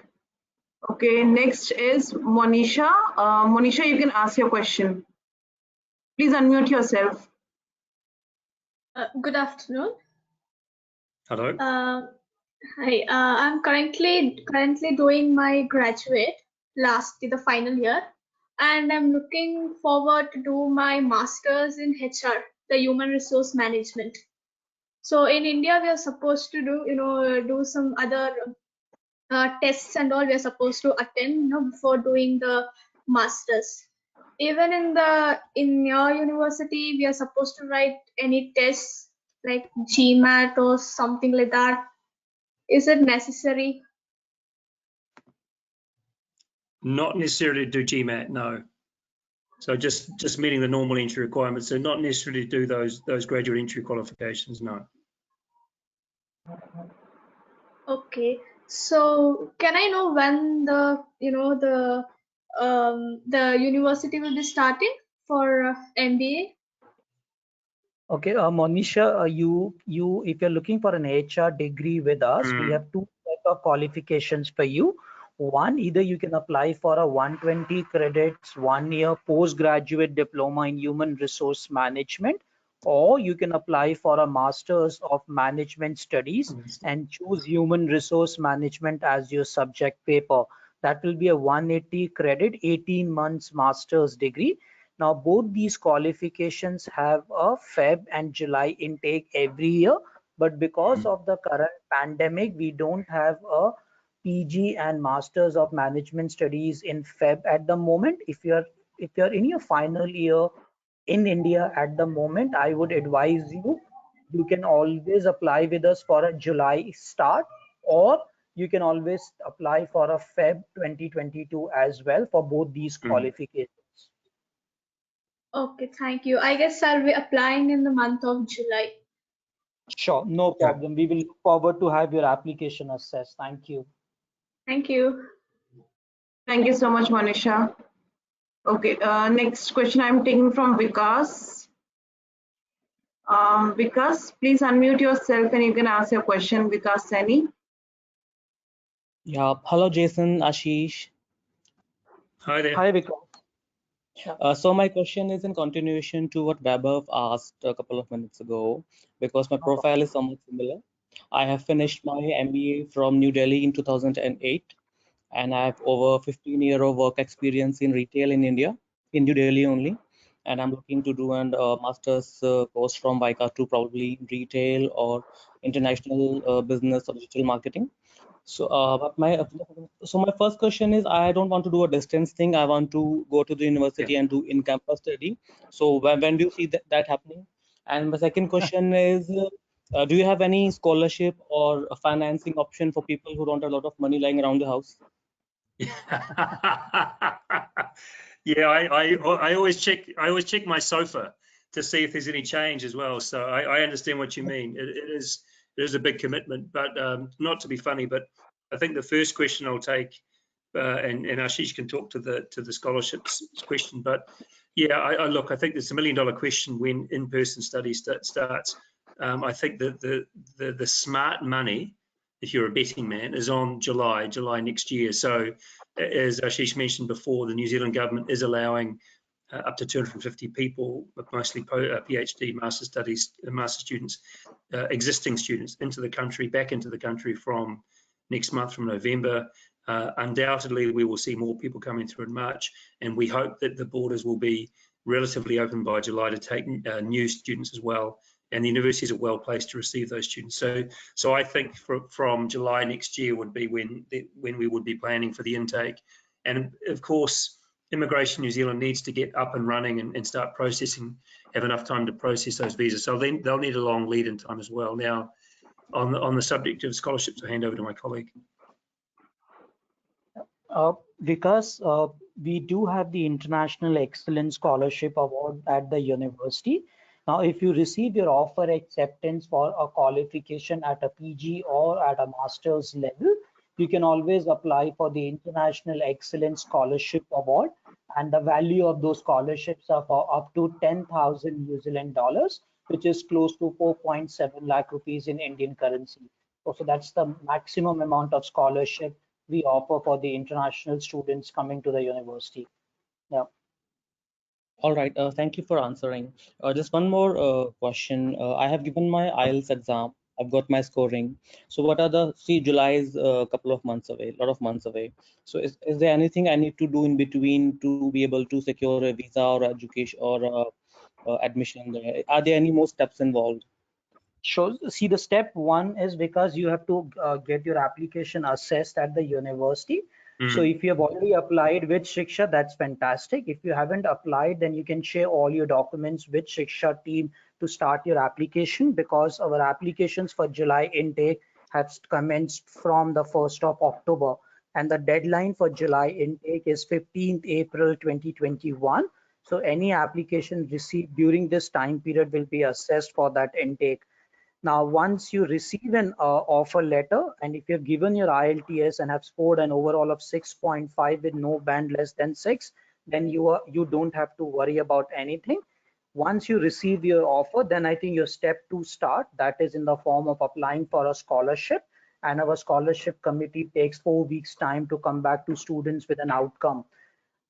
Okay, next is Monisha. Monisha, you can ask your question. Please unmute yourself. Good afternoon. Hello. Hi, I'm currently doing my graduate the final year, and I'm looking forward to do my master's in HR, the human resource management. So in India, we are supposed to do some other tests and all we are supposed to attend, before doing the masters. Even in your university, we are supposed to write any tests like GMAT or something like that. Is it necessary? Not necessarily to do GMAT, no. So just meeting the normal entry requirements. So not necessarily do those graduate entry qualifications, no. Okay. So can I know when the university will be starting for MBA? Okay, Monisha, if you're looking for an HR degree with us, we have two set of qualifications for you. One, either you can apply for a 120 credits 1 year postgraduate diploma in human resource management, or you can apply for a master's of management studies and choose human resource management as your subject paper. That will be a 180 credit 18 months master's degree. Now, both these qualifications have a Feb and July intake every year, but because of the current pandemic, we don't have a PG and Masters of Management Studies in Feb at the moment. If you're in your final year in India at the moment, I would advise you can always apply with us for a July start, or you can always apply for a Feb 2022 as well for both these qualifications. Okay, thank you. I guess I'll be applying in the month of July. Sure, no Yeah. problem. We will look forward to have your application assessed. Thank you. Thank you. Thank you so much, Manisha. Okay, next question I'm taking from Vikas. Vikas, please unmute yourself and you can ask your question. Vikas Seni. Yeah, hello Jason, Ashish. Hi there. Hi, Vikas. So my question is in continuation to what Vaibhav asked a couple of minutes ago, because my profile is somewhat similar. I have finished my MBA from New Delhi in 2008, and I have over 15 years of work experience in retail in India, in New Delhi only. And I'm looking to do an master's course from Waikato, probably retail or international business or digital marketing. So, my first question is, I don't want to do a distance thing. I want to go to the university and do in-campus study. So, when do you see that happening? And my second question is, do you have any scholarship or a financing option for people who don't have a lot of money lying around the house? Yeah, I always check my sofa to see if there's any change as well. So I understand what you mean. It is a big commitment, but not to be funny. But I think the first question I'll take, and Ashish can talk to the scholarships question. But yeah, I look. I think it's $1 million question when in-person study starts. I think that the smart money, if you're a betting man, is on July next year. So as Ashish mentioned before, the New Zealand government is allowing up to 250 people, mostly PhD, master studies, master students, existing students back into the country from next month, from November. Undoubtedly, we will see more people coming through in March, and we hope that the borders will be relatively open by July to take new students as well. And the universities are well placed to receive those students. So I think from July next year would be when we would be planning for the intake. And of course, Immigration New Zealand needs to get up and running and start processing, have enough time to process those visas. So then they'll need a long lead-in time as well. Now, on the subject of scholarships, I'll hand over to my colleague. Because we do have the International Excellence Scholarship Award at the university. Now, if you receive your offer acceptance for a qualification at a PG or at a master's level, you can always apply for the International Excellence Scholarship Award, and the value of those scholarships are for up to 10,000 New Zealand dollars, which is close to 4.7 lakh rupees in Indian currency. So that's the maximum amount of scholarship we offer for the international students coming to the university. Yeah. All right. Thank you for answering. Just one more question. I have given my IELTS exam I've got my scoring. So what are the, see, July is a couple of months away, a lot of months away. So is there anything I need to do in between to be able to secure a visa or education or admission there? Are there any more steps involved? Sure. See, the step one is because you have to get your application assessed at the university. So if you have already applied with Shiksha, that's fantastic. If you haven't applied, then you can share all your documents with Shiksha team to start your application, because our applications for July intake have commenced from the 1st of October, and the deadline for July intake is 15th April 2021. So any application received during this time period will be assessed for that intake. Now, once you receive an offer letter, and if you've given your IELTS and have scored an overall of 6.5 with no band less than 6, then you don't have to worry about anything. Once you receive your offer, then I think your step two start, that is in the form of applying for a scholarship, and our scholarship committee takes 4 weeks time to come back to students with an outcome.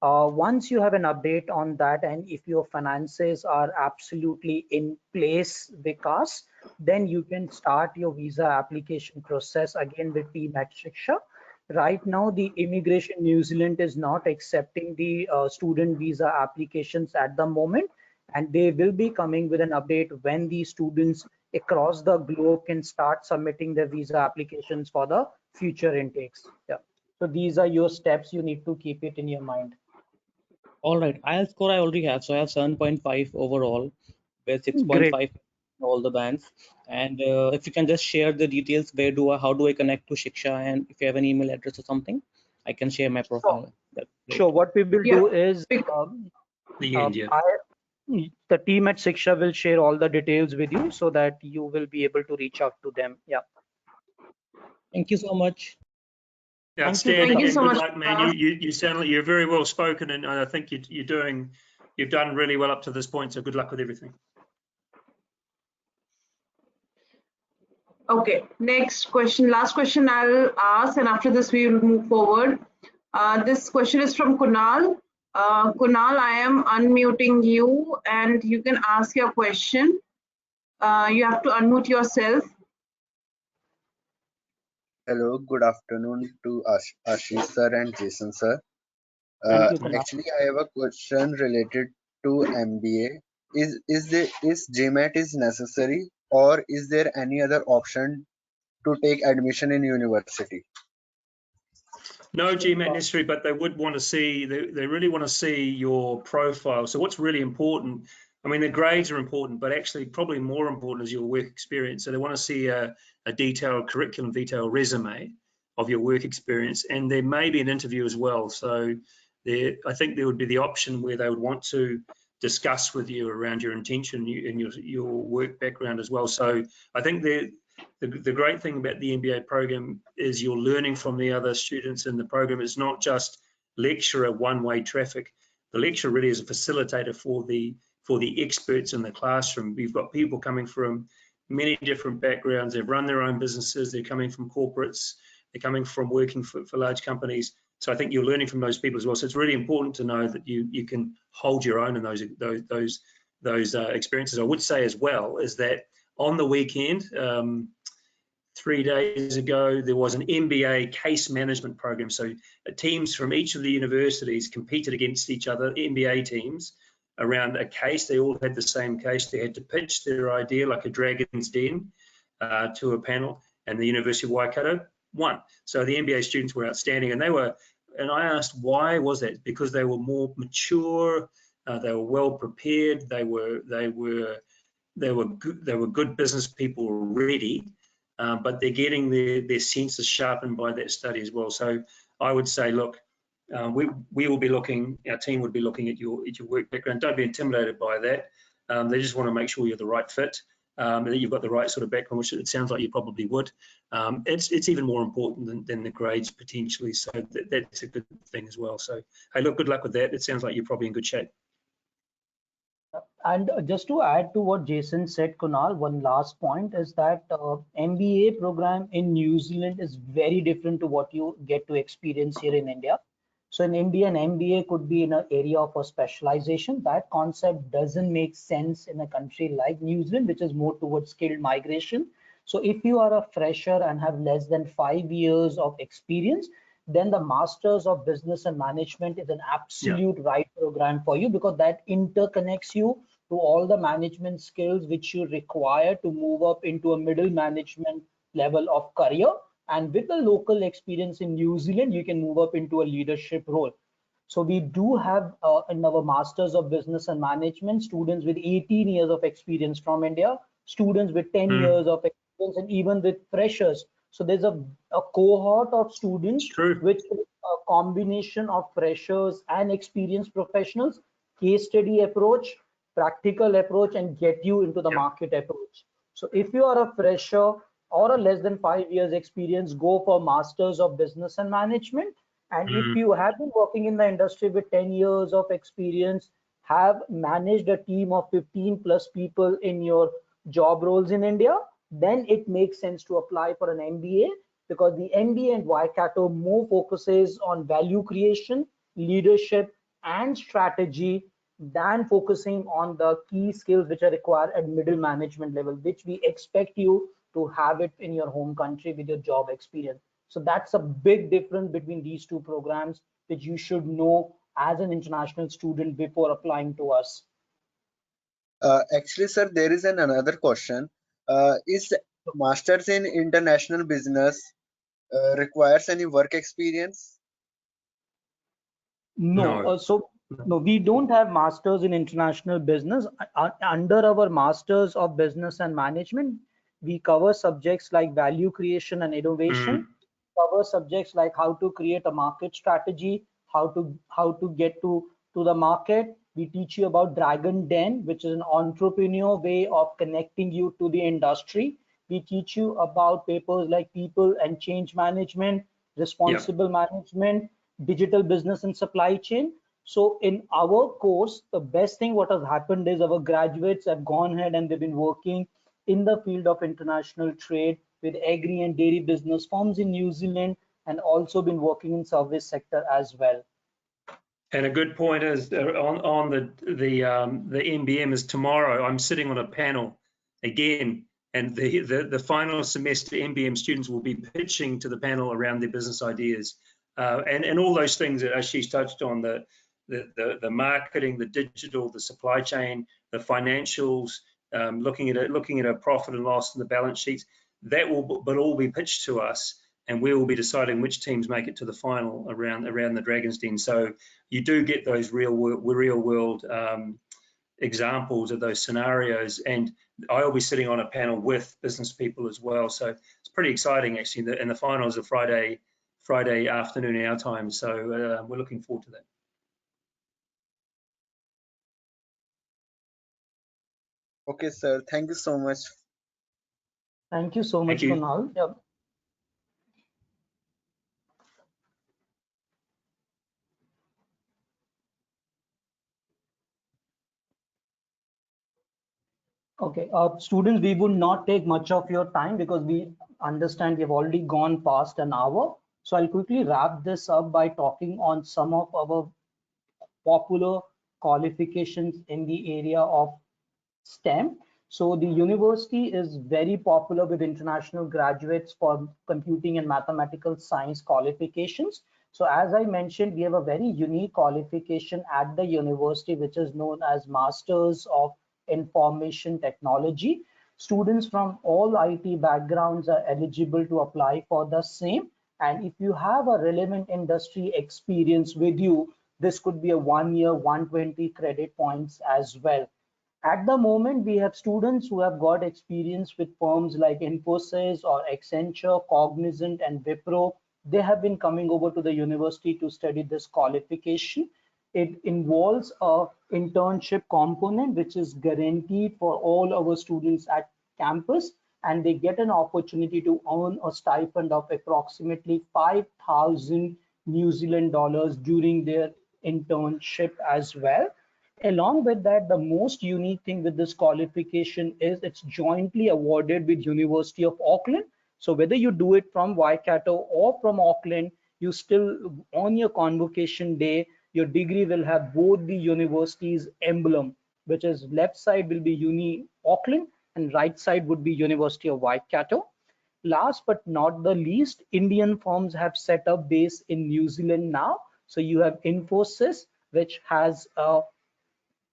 Once you have an update on that, and if your finances are absolutely in place, Vikas, then you can start your visa application process again with Team at Shiksha. Right now, the Immigration New Zealand is not accepting the student visa applications at the moment, and they will be coming with an update when the students across the globe can start submitting their visa applications for the future intakes. Yeah. So these are your steps. You need to keep it in your mind. All right, IELTS score I already have. So I have 7.5 overall, with Great. 6.5 in all the bands. And if you can just share the details, how do I connect to Shiksha, and if you have an email address or something, I can share my profile. That's great. Sure. What we will Yeah. do is The end, yeah. the team at Shiksha will share all the details with you so that you will be able to reach out to them. Yeah. Thank you so much. Outstanding. Thank you And so good much. luck, man. You sound like you're very well spoken, and I think you've done really well up to this point. So good luck with everything. Okay, next question, last question I'll ask, and after this we will move forward. This question is from Kunal. Kunal, I am unmuting you and you can ask your question. You have to unmute yourself. Hello, good afternoon to Ashish sir and Jason sir. Thank you, Kunal. Actually, I have a question related to MBA. Is GMAT is necessary, or is there any other option to take admission in university? No GMAT necessary, but they would want to see, they really want to see your profile. So what's really important, I mean, the grades are important, but actually probably more important is your work experience. So they want to see a detailed curriculum, detailed resume of your work experience, and there may be an interview as well. So I think there would be the option where they would want to discuss with you around your intention and your work background as well. So I think the great thing about the MBA program is you're learning from the other students in the program. It's not just lecturer one-way traffic. The lecturer really is a facilitator for the experts in the classroom. We've got people coming from many different backgrounds. They've run their own businesses. They're coming from corporates. They're coming from working for large companies. So I think you're learning from those people as well. So it's really important to know that you can hold your own in those experiences. I would say as well is that on the weekend, 3 days ago, there was an MBA case management program. So teams from each of the universities competed against each other, MBA teams, around a case. They all had the same case. They had to pitch their idea like a dragon's den to a panel, and the University of Waikato won. So the MBA students were outstanding, and I asked why was that? Because they were more mature, they were well prepared, they were good business people already, but they're getting their senses sharpened by that study as well. So I would say, look, we will be looking, our team would be looking at your work background. Don't be intimidated by that. They just want to make sure you're the right fit, that you've got the right sort of background, which it sounds like you probably would. It's even more important than the grades potentially. So that's a good thing as well. So hey, look, good luck with that. It sounds like you're probably in good shape. And just to add to what Jason said, Kunal, one last point is that MBA program in New Zealand is very different to what you get to experience here in India. So in India, an MBA could be in an area of a specialization. That concept doesn't make sense in a country like New Zealand, which is more towards skilled migration. So if you are a fresher and have less than 5 years of experience, then the Masters of Business and Management is an absolute right program for you, because that interconnects you to all the management skills which you require to move up into a middle management level of career. And with the local experience in New Zealand, you can move up into a leadership role. So we do have in our Masters of Business and Management students with 18 years of experience from India, students with 10 years of experience, and even with freshers. So there's a cohort of students which is a combination of freshers and experienced professionals, case study approach, practical approach, and get you into the market approach. So if you are a fresher or a less than 5 years experience, go for Masters of Business and Management. And if you have been working in the industry with 10 years of experience, have managed a team of 15 plus people in your job roles in India, then it makes sense to apply for an MBA, because the MBA in Waikato more focuses on value creation, leadership, and strategy than focusing on the key skills which are required at middle management level, which we expect you to have it in your home country with your job experience. So that's a big difference between these two programs, which you should know as an international student before applying to us. Actually, sir, there is another question. Is Masters in International Business requires any work experience? No. No, we don't have Masters in International Business. Under our Masters of Business and Management, we cover subjects like value creation and innovation, cover subjects like how to create a market strategy, how to get to the market. We teach you about Dragon Den, which is an entrepreneur way of connecting you to the industry. We teach you about papers like people and change management, responsible management, digital business and supply chain. So in our course, the best thing what has happened is our graduates have gone ahead and they've been working in the field of international trade with agri and dairy business firms in New Zealand, and also been working in service sector as well. And a good point is on the MBM is tomorrow. I'm sitting on a panel again, and the final semester MBM students will be pitching to the panel around their business ideas, and all those things that Ashish touched on, the marketing, the digital, the supply chain, the financials, looking at a profit and loss and the balance sheets. That will all be pitched to us, and we will be deciding which teams make it to the final around the Dragon's Den. So you do get those real world examples of those scenarios, and I will be sitting on a panel with business people as well. So it's pretty exciting actually. And the finals are Friday afternoon our time. So we're looking forward to that. Okay, sir. Thank you so much. Thank you so much, Kunal. Yeah. Okay, students, we would not take much of your time because we understand we have already gone past an hour. So I'll quickly wrap this up by talking on some of our popular qualifications in the area of STEM. So the university is very popular with international graduates for computing and mathematical science qualifications. So as I mentioned, we have a very unique qualification at the university, which is known as Masters of Information Technology. Students from all IT backgrounds are eligible to apply for the same. And if you have a relevant industry experience with you, this could be a 1 year, 120 credit points as well. At the moment, we have students who have got experience with firms like Infosys or Accenture, Cognizant, and Wipro. They have been coming over to the university to study this qualification. It involves a internship component, which is guaranteed for all our students at campus, and they get an opportunity to earn a stipend of approximately 5,000 New Zealand dollars during their internship as well. Along with that, the most unique thing with this qualification is it's jointly awarded with University of Auckland. So whether you do it from Waikato or from Auckland, you still, on your convocation day, your degree will have both the university's emblem, which is left side will be Uni Auckland and right side would be University of Waikato. Last but not the least, Indian firms have set up base in New Zealand now. So you have Infosys, which has a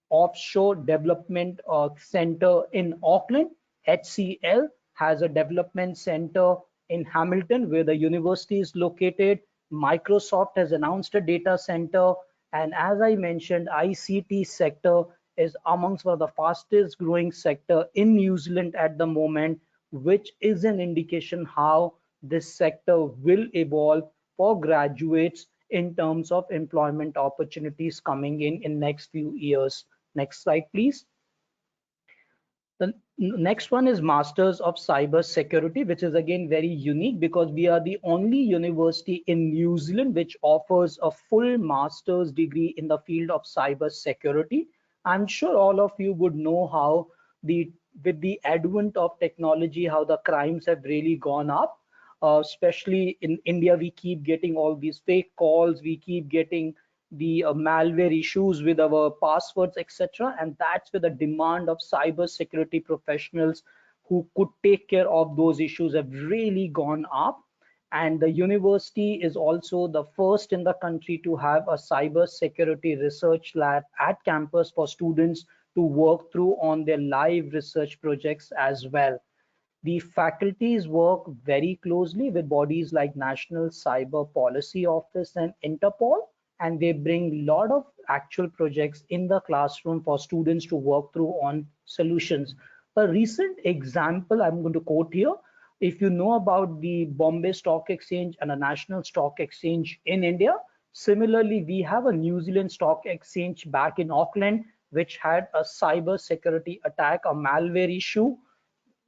offshore development center in Auckland. HCL has a development center in Hamilton, where the university is located. Microsoft has announced a data center. And as I mentioned, ICT sector is amongst one of the fastest growing sector in New Zealand at the moment, which is an indication how this sector will evolve for graduates in terms of employment opportunities coming in next few years. Next slide, please. The next one is Masters of Cyber Security, which is again very unique because we are the only university in New Zealand which offers a full master's degree in the field of cyber security. I'm sure all of you would know how with the advent of technology, how the crimes have really gone up. Especially in India, we keep getting all these fake calls, we keep getting the malware issues with our passwords, etc. And that's where the demand of cyber security professionals who could take care of those issues have really gone up. And the university is also the first in the country to have a cyber security research lab at campus for students to work through on their live research projects as well. The faculties work very closely with bodies like National Cyber Policy Office and Interpol, and they bring a lot of actual projects in the classroom for students to work through on solutions. A recent example I'm going to quote here, if you know about the Bombay Stock Exchange and a National Stock Exchange in India, similarly, we have a New Zealand Stock Exchange back in Auckland, which had a cyber security attack, a malware issue.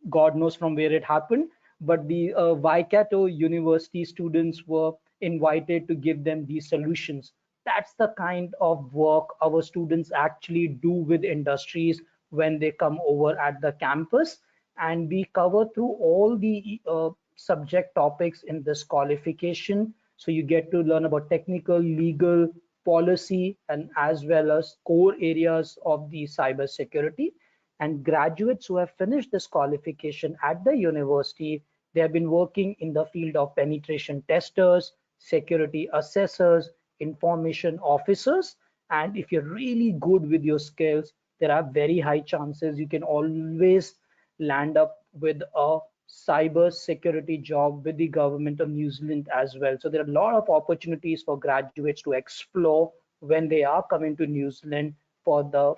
God knows from where it happened, but the Waikato University students were invited to give them these solutions. That's the kind of work our students actually do with industries when they come over at the campus. And we cover through all the subject topics in this qualification. So you get to learn about technical, legal, policy, and as well as core areas of the cyber security. And graduates who have finished this qualification at the university, they have been working in the field of penetration testers, security assessors, information officers. And if you're really good with your skills, there are very high chances you can always land up with a cyber security job with the government of New Zealand as well. So there are a lot of opportunities for graduates to explore when they are coming to New Zealand for the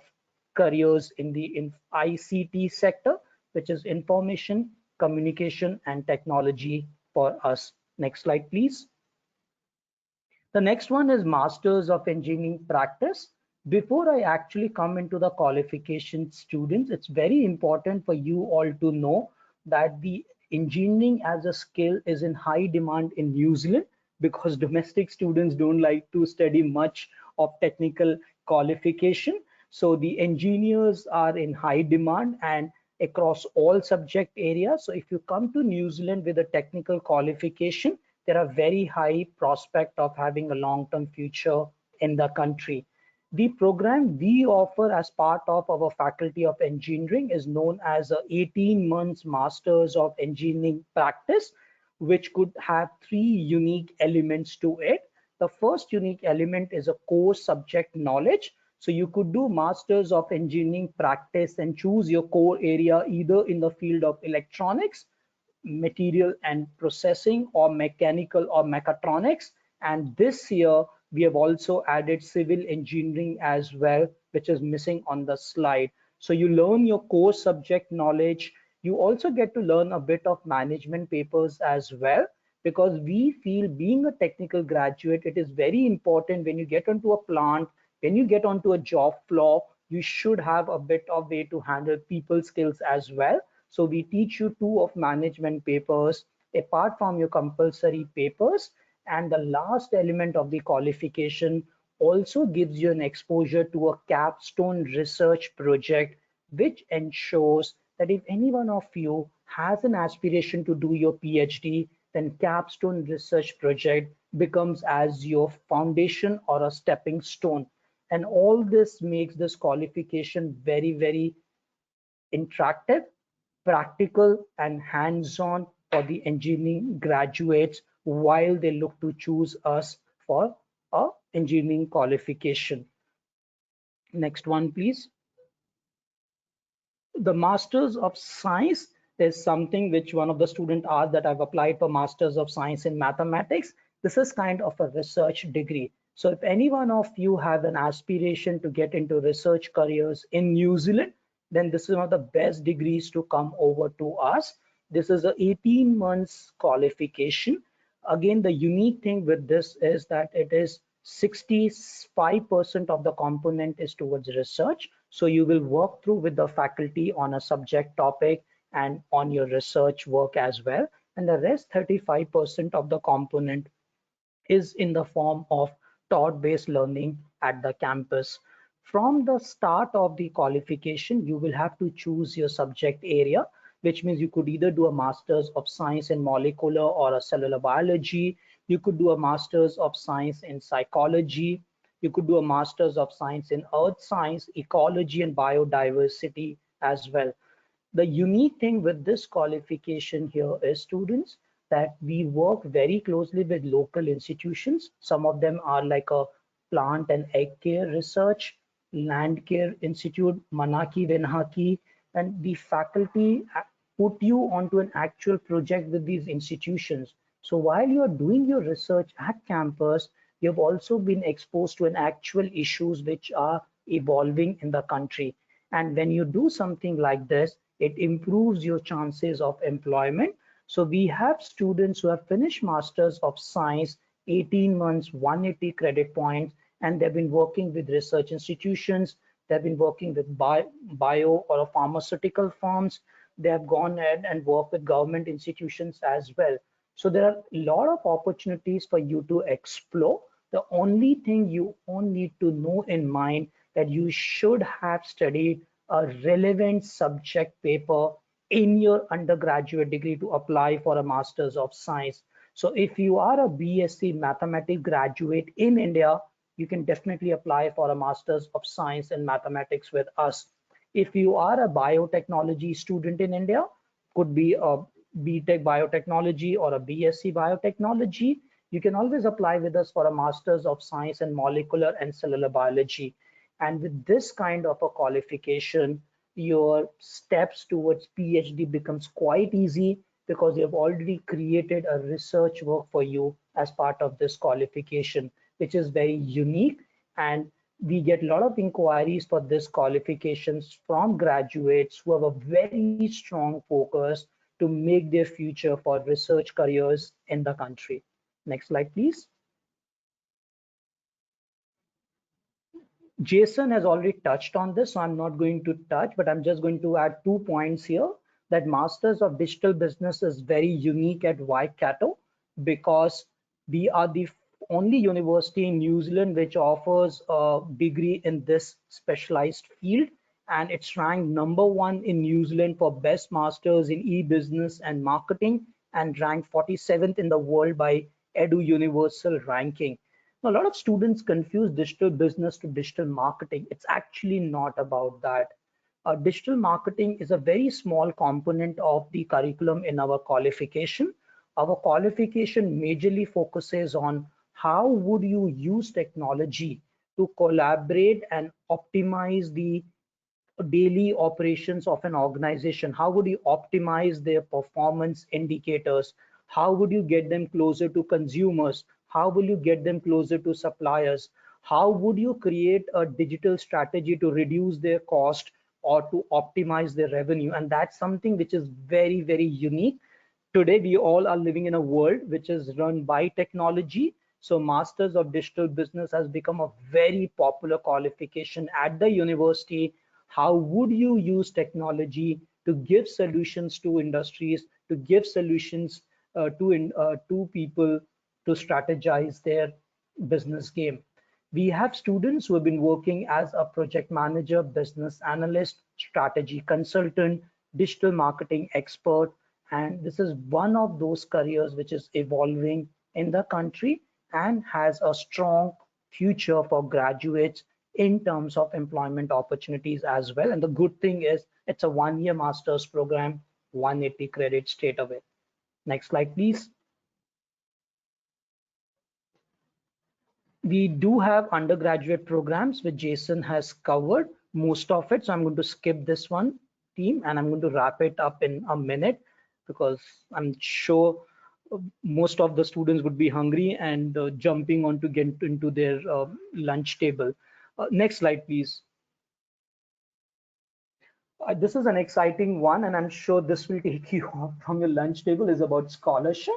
careers in the ICT sector, which is information, communication, and technology for us. Next slide, please. The next one is Masters of Engineering Practice. Before I actually come into the qualification students, it's very important for you all to know that the engineering as a skill is in high demand in New Zealand because domestic students don't like to study much of technical qualification. So the engineers are in high demand and across all subject areas. So if you come to New Zealand with a technical qualification, there are very high prospect of having a long-term future in the country. The program we offer as part of our Faculty of Engineering is known as a 18 months Masters of Engineering Practice, which could have 3 unique elements to it. The first unique element is a core subject knowledge. So you could do Masters of Engineering Practice and choose your core area either in the field of electronics, material and processing, or mechanical or mechatronics. And this year we have also added civil engineering as well, which is missing on the slide. So you learn your core subject knowledge. You also get to learn a bit of management papers as well, because we feel being a technical graduate, it is very important when you get onto a plant, when you get onto a job floor, you should have a bit of way to handle people skills as well. So we teach you 2 of management papers apart from your compulsory papers. And the last element of the qualification also gives you an exposure to a capstone research project, which ensures that if any one of you has an aspiration to do your PhD, then capstone research project becomes as your foundation or a stepping stone. And all this makes this qualification very, very interactive. practical and hands-on for the engineering graduates while they look to choose us for a engineering qualification. Next one, please. The Masters of Science is something which one of the student asked that I've applied for Masters of Science in Mathematics. This is kind of a research degree. So if any one of you have an aspiration to get into research careers in New Zealand, then this is one of the best degrees to come over to us. This is a 18 months qualification. Again, the unique thing with this is that it is 65% of the component is towards research. So you will work through with the faculty on a subject topic and on your research work as well. And the rest 35% of the component is in the form of taught-based learning at the campus. From the start of the qualification, you will have to choose your subject area, which means you could either do a Masters of Science in Molecular or a Cellular Biology. You could do a Masters of Science in Psychology. You could do a Masters of Science in Earth Science, Ecology, and Biodiversity as well. The unique thing with this qualification here is, students, that we work very closely with local institutions. Some of them are like a plant and egg care research, land care institute, Manaki Venhaki, and the faculty put you onto an actual project with these institutions. So while you are doing your research at campus, you've also been exposed to an actual issues which are evolving in the country. And when you do something like this, it improves your chances of employment. So we have students who have finished Masters of Science, 18 months, 180 credit points, and they've been working with research institutions. They've been working with bio or pharmaceutical firms. They have gone ahead and worked with government institutions as well. So there are a lot of opportunities for you to explore. The only thing you all need to know in mind that you should have studied a relevant subject paper in your undergraduate degree to apply for a Masters of Science. So if you are a BSc Mathematics graduate in India, you can definitely apply for a Masters of Science in Mathematics with us. If you are a biotechnology student in India, could be a BTech Biotechnology or a BSc Biotechnology, you can always apply with us for a Masters of Science in Molecular and Cellular Biology. And with this kind of a qualification, your steps towards PhD becomes quite easy because you have already created a research work for you as part of this qualification, which is very unique. And we get a lot of inquiries for this qualifications from graduates who have a very strong focus to make their future for research careers in the country. Next slide, please. Jason has already touched on this, so I'm not going to touch, but I'm just going to add 2 points here. That Masters of Digital Business is very unique at Waikato because we are the only university in New Zealand which offers a degree in this specialized field, and it's ranked #1 in New Zealand for best masters in e-business and marketing, and ranked 47th in the world by Edu Universal ranking. Now, a lot of students confuse digital business to digital marketing. It's actually not about that. Digital marketing is a very small component of the curriculum in our qualification. Our qualification majorly focuses on how would you use technology to collaborate and optimize the daily operations of an organization. How would you optimize their performance indicators? How would you get them closer to consumers? How will you get them closer to suppliers? How would you create a digital strategy to reduce their cost or to optimize their revenue? And that's something which is very, very unique. Today, we all are living in a world which is run by technology. So Masters of Digital Business has become a very popular qualification at the university. How would you use technology to give solutions to industries, to give solutions to people to strategize their business game? We have students who have been working as a project manager, business analyst, strategy consultant, digital marketing expert, and this is one of those careers which is evolving in the country and has a strong future for graduates in terms of employment opportunities as well. And the good thing is it's a 1-year master's program 180 credits straight away. Next slide, please. We do have undergraduate programs which Jason has covered most of it. So I'm going to skip this one, team, and I'm going to wrap it up in a minute because I'm sure most of the students would be hungry and jumping on to get into their lunch table. Next slide, please. This is an exciting one, and I'm sure this will take you off from your lunch table, is about scholarship.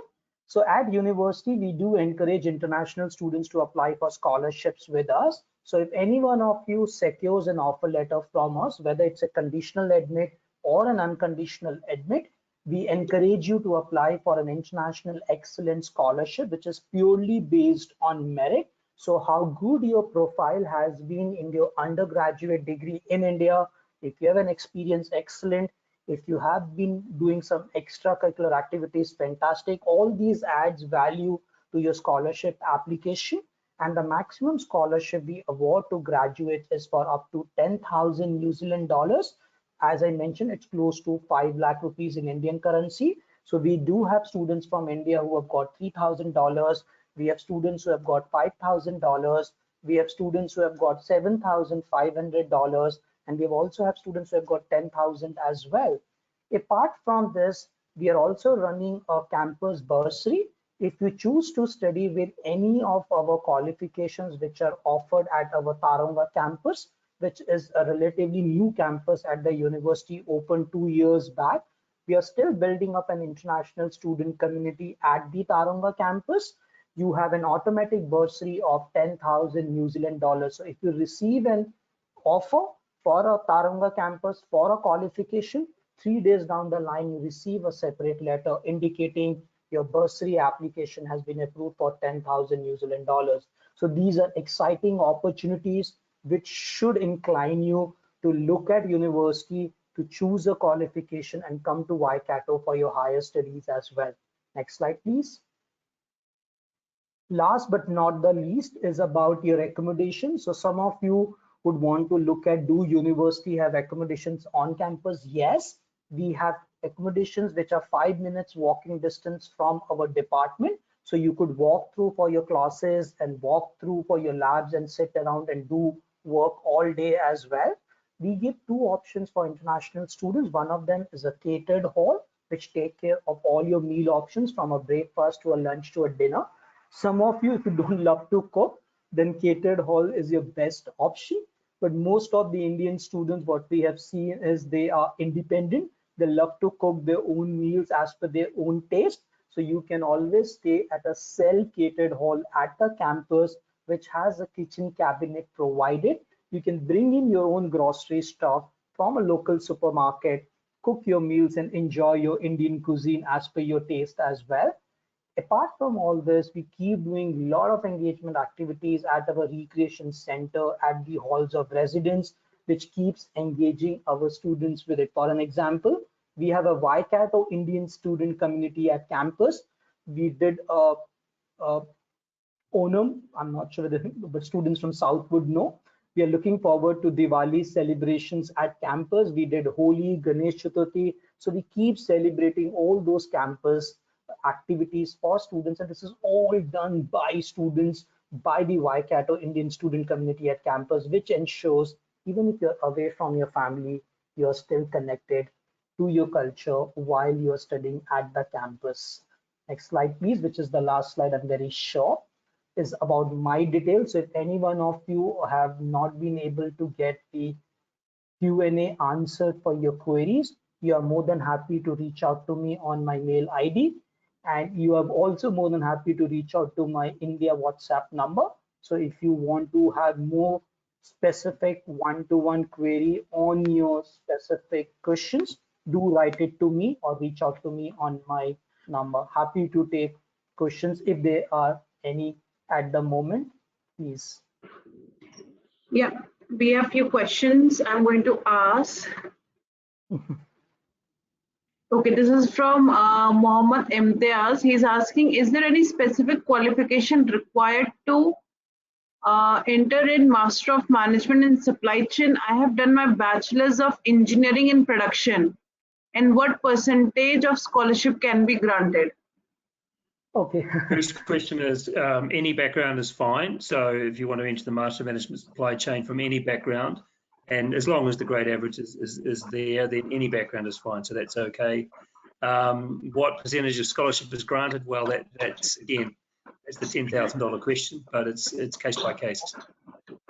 So at university, we do encourage international students to apply for scholarships with us. So if any one of you secures an offer letter from us, whether it's a conditional admit or an unconditional admit, we encourage you to apply for an international excellence scholarship, which is purely based on merit. So how good your profile has been in your undergraduate degree in India. If you have an experience, excellent. If you have been doing some extracurricular activities, fantastic. All these adds value to your scholarship application. And the maximum scholarship we award to graduates is for up to 10,000 New Zealand dollars. As I mentioned, it's close to 5 lakh rupees in Indian currency. So we do have students from India who have got $3,000. We have students who have got $5,000. We have students who have got $7,500. And we also have students who have got 10,000 as well. Apart from this, we are also running a campus bursary. If you choose to study with any of our qualifications which are offered at our Taronga campus, which is a relatively new campus at the university, opened 2 years back, we are still building up an international student community at the Taronga campus. You have an automatic bursary of 10,000 New Zealand dollars. So if you receive an offer for a Taronga campus for a qualification, 3 days down the line, you receive a separate letter indicating your bursary application has been approved for 10,000 New Zealand dollars. So these are exciting opportunities which should incline you to look at university, to choose a qualification and come to Waikato for your higher studies as well. Next slide, please. Last but not the least is about your accommodation. So some of you would want to look at, do university have accommodations on campus? Yes, we have accommodations which are 5 minutes walking distance from our department. So you could walk through for your classes and walk through for your labs and sit around and do work all day as well. We give 2 options for international students. One of them is a catered hall, which take care of all your meal options from a breakfast to a lunch to a dinner. Some of you, if you don't love to cook, then catered hall is your best option. But most of the Indian students, what we have seen is they are independent. They love to cook their own meals as per their own taste. So you can always stay at a self-catered hall at the campus, which has a kitchen cabinet provided. You can bring in your own grocery stuff from a local supermarket, cook your meals and enjoy your Indian cuisine as per your taste as well. Apart from all this, we keep doing a lot of engagement activities at our recreation center, at the halls of residence, which keeps engaging our students with it. For an example, we have a Waikato Indian student community at campus. We did a Onam, I'm not sure whether, but students from South would know. We are looking forward to Diwali celebrations at campus. We did Holi, Ganesh Chaturthi. So we keep celebrating all those campus activities for students, and this is all done by students, by the Waikato Indian student community at campus, which ensures even if you're away from your family, you're still connected to your culture while you're studying at the campus. Next slide, please, which is the last slide. I'm very sure is about my details. So if any one of you have not been able to get the Q&A answered for your queries, you are more than happy to reach out to me on my mail ID. And you are also more than happy to reach out to my India WhatsApp number. So if you want to have more specific one-to-one query on your specific questions, do write it to me or reach out to me on my number. Happy to take questions if there are any at the moment, please. Yeah, we have a few questions I'm going to ask. Okay, this is from Mohammed Imtiaz. He's asking, is there any specific qualification required to enter in Master of Management in Supply Chain? I have done my Bachelor's of Engineering in Production. and what percentage of scholarship can be granted? Okay. First question is any background is fine. So if you want to enter the Master of Management Supply Chain from any background, and as long as the grade average is there, then any background is fine. So that's okay. What percentage of scholarship is granted? Well, that's again, it's the $10,000 question, but it's case by case.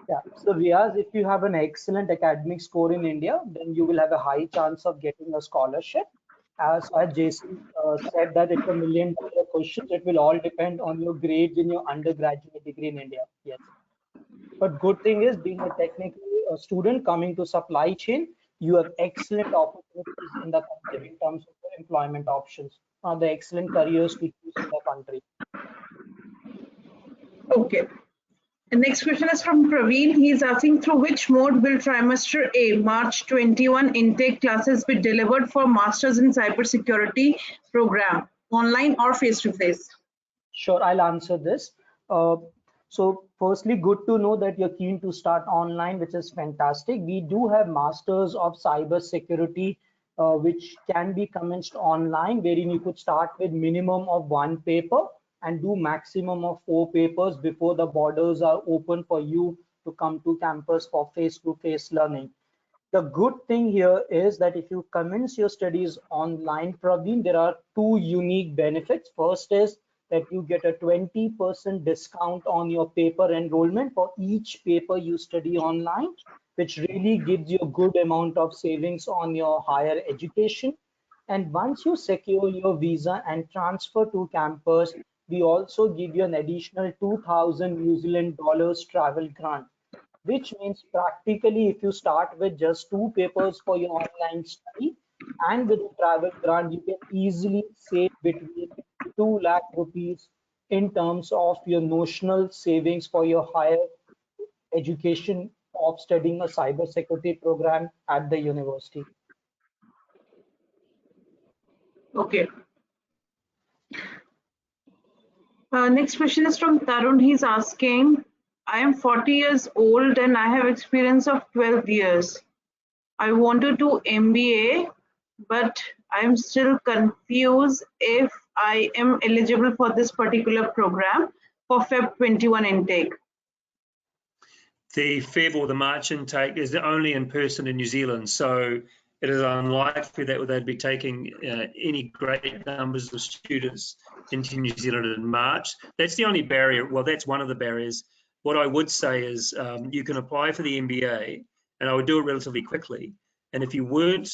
Yeah. So Riaz, if you have an excellent academic score in India, then you will have a high chance of getting a scholarship. As Jason said, that it's $1 million question. It will all depend on your grades in your undergraduate degree in India. Yes. But good thing is, being a technical student coming to supply chain, you have excellent opportunities in the country in terms of employment options. The excellent careers to choose in the country. Okay. The next question is from Praveen. He is asking, through which mode will trimester A March 21 intake classes be delivered for Masters in Cybersecurity program, online or face-to-face? Sure, I'll answer this. So firstly, good to know that you're keen to start online, which is fantastic. We do have Masters of Cybersecurity, which can be commenced online, wherein you could start with minimum of 1 paper and do maximum of 4 papers before the borders are open for you to come to campus for face-to-face learning. The good thing here is that if you commence your studies online, Praveen, there are 2 unique benefits. First is that you get a 20% discount on your paper enrollment for each paper you study online, which really gives you a good amount of savings on your higher education. And once you secure your visa and transfer to campus, we also give you an additional 2,000 New Zealand dollars travel grant, which means practically if you start with just 2 papers for your online study and with the travel grant, you can easily save between 2 lakh rupees in terms of your notional savings for your higher education of studying a cybersecurity program at the university. Okay. Next question is from Tarun. He's asking, I am 40 years old and I have experience of 12 years. I want to do MBA, but I'm still confused if I am eligible for this particular program for Feb 21 intake. The Feb or the March intake is only in person in New Zealand, so it is unlikely that they'd be taking any great numbers of students into New Zealand in March. That's the only barrier. Well, that's one of the barriers. What I would say is you can apply for the MBA, and I would do it relatively quickly. And if you weren't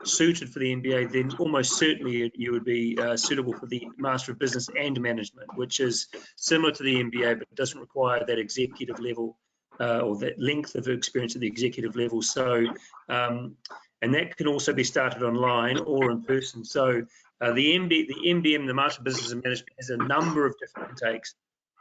suited for the MBA, then almost certainly you would be suitable for the Master of Business and Management, which is similar to the MBA, but doesn't require that executive level or that length of experience at the executive level. So, and that can also be started online or in person. So the MBM, the Master of Business and Management, has a number of different intakes,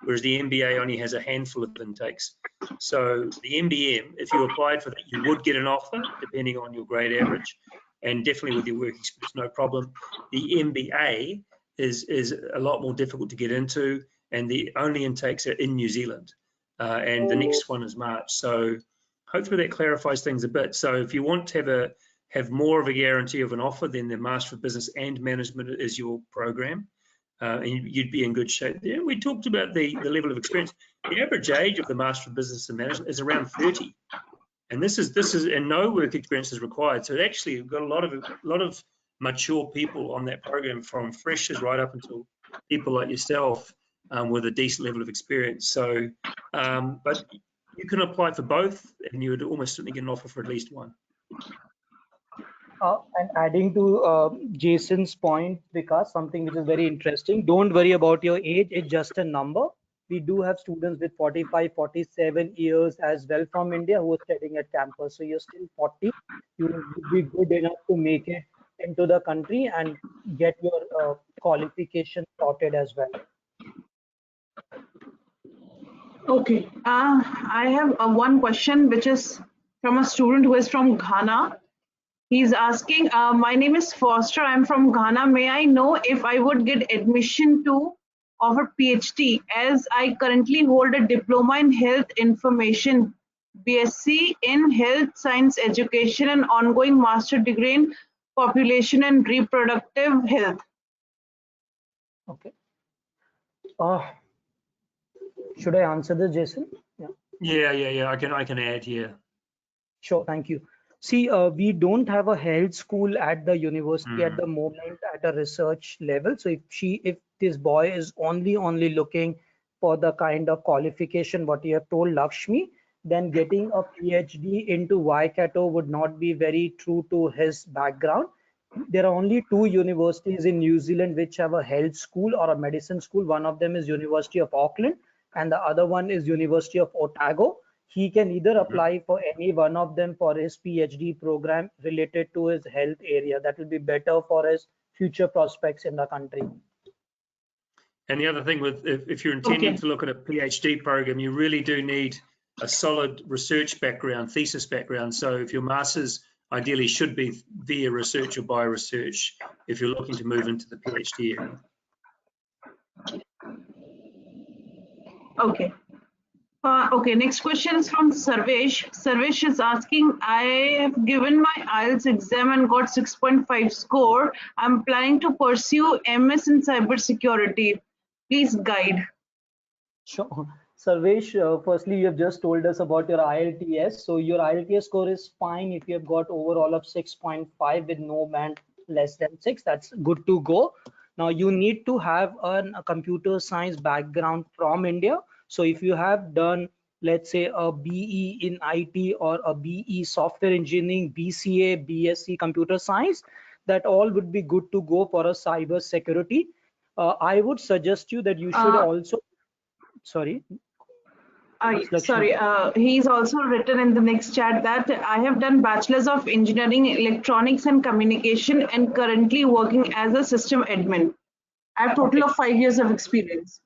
whereas the MBA only has a handful of intakes. So the MBM, if you applied for that, you would get an offer depending on your grade average, and definitely with your work experience, no problem. The MBA is a lot more difficult to get into, and the only intakes are in New Zealand, and the next one is March. So hopefully that clarifies things a bit. So if you want to have more of a guarantee of an offer, then the Master of Business and Management is your program. And you'd be in good shape there. We talked about the level of experience. The average age of the Master of Business and Management is around 30, and this is and no work experience is required. So actually, we've got a lot of mature people on that program, from freshers right up until people like yourself with a decent level of experience. So, but you can apply for both, and you would almost certainly get an offer for at least one. And adding to Jason's point, because something which is very interesting, don't worry about your age, it's just a number. We do have students with 45, 47 years as well from India who are studying at campus. So you're still 40, you will be good enough to make it into the country and get your qualification sorted as well. Okay, I have one question which is from a student who is from Ghana. He's asking, my name is Foster, I'm from Ghana. May I know if I would get admission to offer PhD, as I currently hold a Diploma in Health Information, BSc in Health Science Education, and ongoing master degree in population and reproductive health. Okay. Should I answer this, Jason? Yeah. I can add here. Sure, thank you. See, we don't have a health school at the university at the moment at a research level. So if this boy is only looking for the kind of qualification what you have told Lakshmi, then getting a PhD into Waikato would not be very true to his background. There are only two universities in New Zealand which have a health school or a medicine school. One of them is University of Auckland and the other one is University of Otago. He can either apply for any one of them for his PhD program related to his health area. That will be better for his future prospects in the country. And the other thing with if you're intending to look at a PhD program, you really do need a solid research background, thesis background. So if your master's ideally should be via research or by research if you're looking to move into the PhD area. Okay. Okay, next question is from Sarvesh. Sarvesh is asking, I have given my IELTS exam and got 6.5 score. I'm planning to pursue MS in cybersecurity. Please guide. Sure. Sarvesh, firstly, you have just told us about your IELTS. So your IELTS score is fine if you have got overall of 6.5 with no band less than 6. That's good to go. Now you need to have a computer science background from India. So if you have done, let's say, a BE in IT or a BE software engineering, BCA, BSc computer science, that all would be good to go for a cyber security. I would suggest you that you should also, sorry. Sorry, he's also written in the next chat that I have done Bachelor's of Engineering, Electronics and Communication and currently working as a system admin. I have total of 5 years of experience.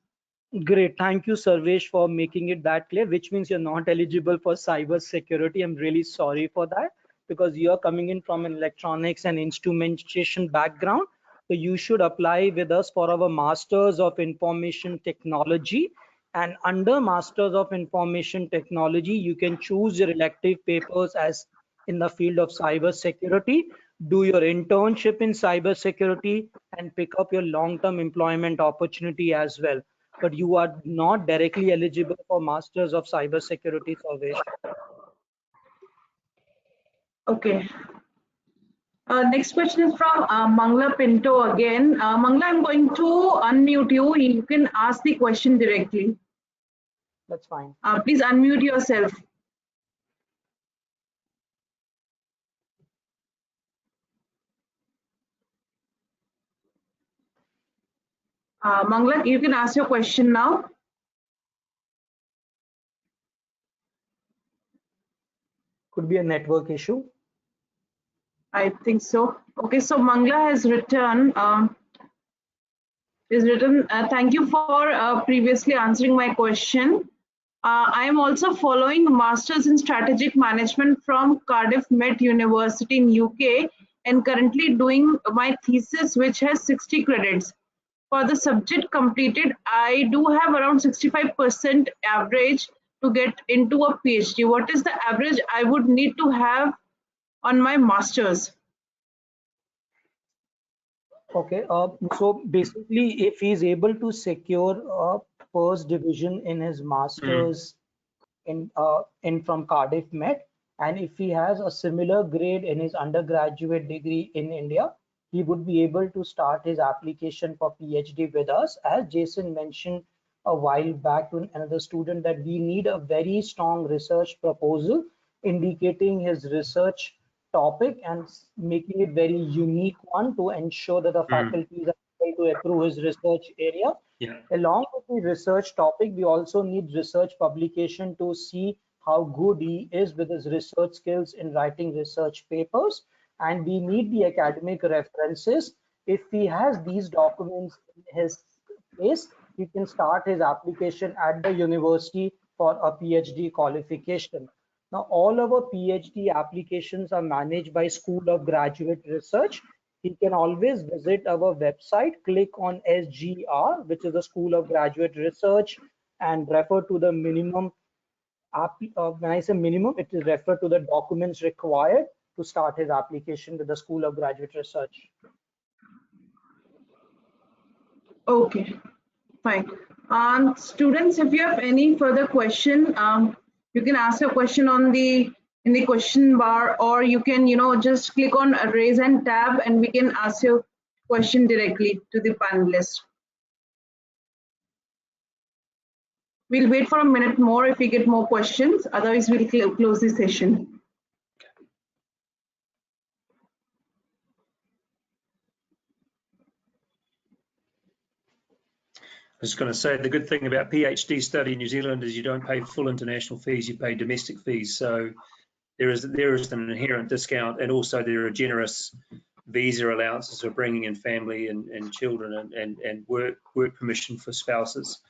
Great. Thank you, Sarvesh, for making it that clear, which means you're not eligible for cyber security. I'm really sorry for that because you're coming in from an electronics and instrumentation background. So you should apply with us for our Masters of Information Technology. And under Masters of Information Technology, you can choose your elective papers as in the field of cyber security, do your internship in cyber security, and pick up your long-term employment opportunity as well. But you are not directly eligible for Masters of Cybersecurity, Sarvesh. Okay. Next question is from Mangla Pinto again. Mangla, I'm going to unmute you. You can ask the question directly. That's fine. Please unmute yourself. Mangla, you can ask your question now. Could be a network issue. I think so. Okay, so Mangla has written, thank you for previously answering my question. I am also following Masters in Strategic Management from Cardiff Met University in UK and currently doing my thesis which has 60 credits. For the subject completed, I do have around 65% average to get into a PhD. What is the average I would need to have on my Masters? Okay, so basically, if he's able to secure a first division in his Masters in from Cardiff Met, and if he has a similar grade in his undergraduate degree in India, he would be able to start his application for PhD with us. As Jason mentioned a while back to another student, that we need a very strong research proposal indicating his research topic and making it very unique one to ensure that the faculties are able to approve his research area. Yeah. Along with the research topic, we also need research publication to see how good he is with his research skills in writing research papers. And we need the academic references. If he has these documents in his place, he can start his application at the university for a PhD qualification. Now, all our PhD applications are managed by School of Graduate Research. He can always visit our website, click on SGR, which is the School of Graduate Research, and refer to the minimum. When I say minimum, it is referred to the documents required. to start his application with the School of Graduate Research. Okay, fine. Students, if you have any further question, you can ask your question on in the question bar, or you can, just click on a raise hand tab and we can ask your question directly to the panelist. We'll wait for a minute more if we get more questions. Otherwise, we'll close the session. I was going to say the good thing about PhD study in New Zealand is you don't pay full international fees, you pay domestic fees. So there is an inherent discount, and also there are generous visa allowances for bringing in family and children and work permission for spouses.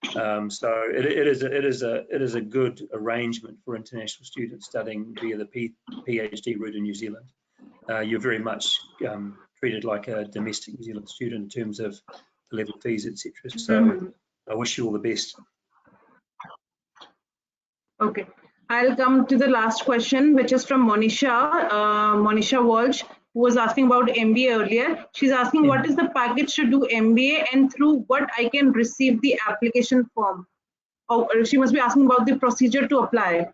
So it is a good arrangement for international students studying via the PhD route in New Zealand. You're very much treated like a domestic New Zealand student in terms of the level of fees, etc. So I wish you all the best. Okay, I'll come to the last question, which is from Monisha Walsh, who was asking about MBA earlier. She's asking what is the package to do MBA and through what I can receive the application form. Oh, she must be asking about the procedure to apply.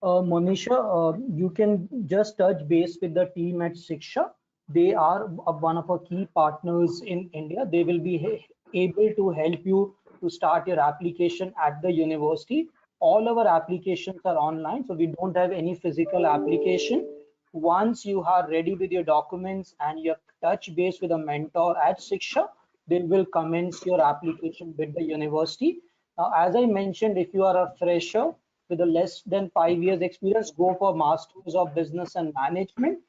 Monisha, you can just touch base with the team at Shiksha. They are one of our key partners in India. They will be able to help you to start your application at the university. All our applications are online, so we don't have any physical application. Once you are ready with your documents and you have touch base with a mentor at Shiksha, they will commence your application with the university. Now, as I mentioned, if you are a fresher with a less than 5 years experience, go for Masters of Business and Management,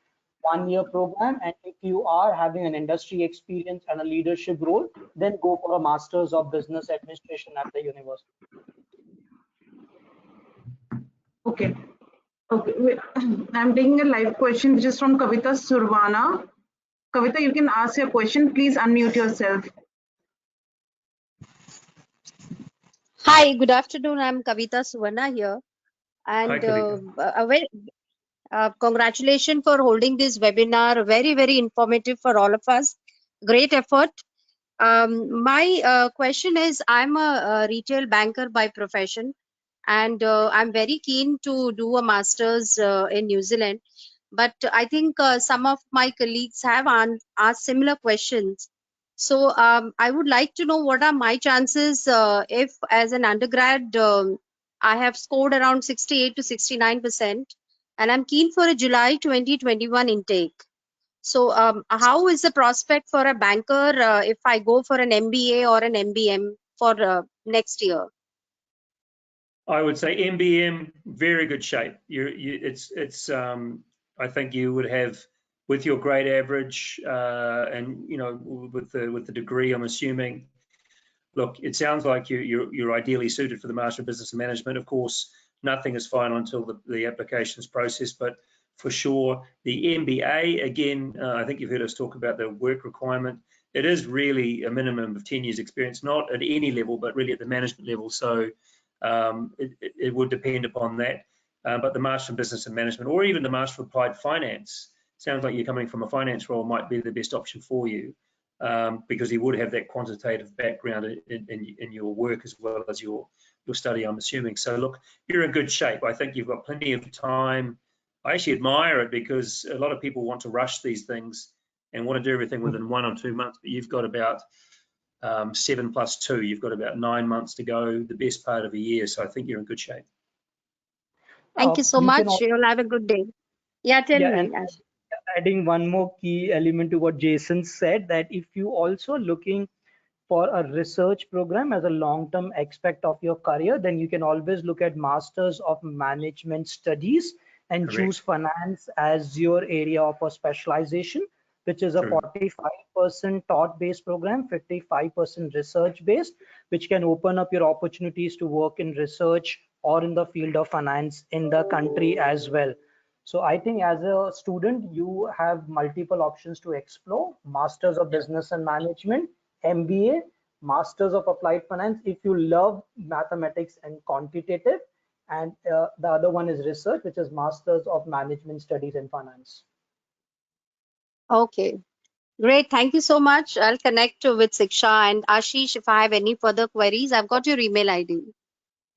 1-year program. And if you are having an industry experience and a leadership role, then go for a Masters of Business Administration at the university. Okay. Okay. I'm taking a live question, which is from Kavita Survana. Kavita, you can ask your question. Please unmute yourself. Hi, good afternoon. I'm Kavita Suvarna here. And congratulations for holding this webinar. Very, very informative for all of us. Great effort. My question is, I'm a retail banker by profession, and I'm very keen to do a master's in New Zealand. But I think some of my colleagues have asked similar questions. So I would like to know what are my chances if as an undergrad I have scored around 68 to 69%, and I'm keen for a July 2021 intake. So how is the prospect for a banker if I go for an MBA or an MBM for next year? I would say MBM, very good shape. I think you would have, with your grade average and with the degree, I'm assuming. Look, it sounds like you're ideally suited for the Master of Business and Management. Of course, nothing is final until the applications process, but for sure, the MBA, again, I think you've heard us talk about the work requirement. It is really a minimum of 10 years experience, not at any level, but really at the management level. So it would depend upon that. But the Master of Business and Management, or even the Master of Applied Finance, sounds like you're coming from a finance role, might be the best option for you, because you would have that quantitative background in your work as well as your study, I'm assuming. So look, you're in good shape. I think you've got plenty of time. I actually admire it, because a lot of people want to rush these things and want to do everything within 1 or 2 months, but you've got about 7 plus 2, you've got about 9 months to go, the best part of a year. So I think you're in good shape. Thank you so much. You'll have a good day. Yeah, tell me. And adding one more key element to what Jason said, that if you also looking for a research program as a long-term aspect of your career, then you can always look at Masters of Management Studies and choose finance as your area of a specialization, which is a 45% taught-based program, 55% research-based, which can open up your opportunities to work in research or in the field of finance in the country as well. So I think as a student, you have multiple options to explore: Masters of Business and Management, MBA, Masters of Applied Finance if you love mathematics and quantitative, and the other one is research, which is Masters of Management Studies in Finance. Okay, great. Thank you so much. I'll connect with Shiksha and Ashish if I have any further queries. I've got your email ID.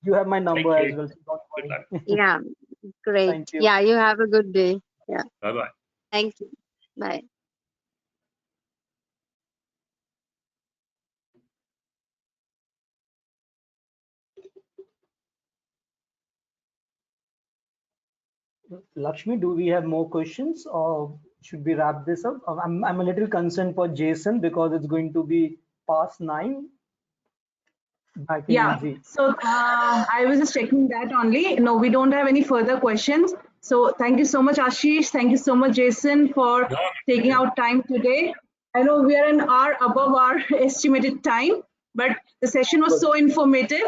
You have my number Thank as well, so don't Good worry. luck. Yeah, great. Thank you. Yeah, you have a good day. Yeah, Bye-bye. thank you. Bye. Lakshmi, do we have more questions or should we wrap this up? I'm a little concerned for Jason because it's going to be past 9 back in Yeah, EG. so I was just checking that only. No, we don't have any further questions. So thank you so much, Ashish. Thank you so much, Jason, for taking out time today. I know we are an hour above our estimated time, but the session was so informative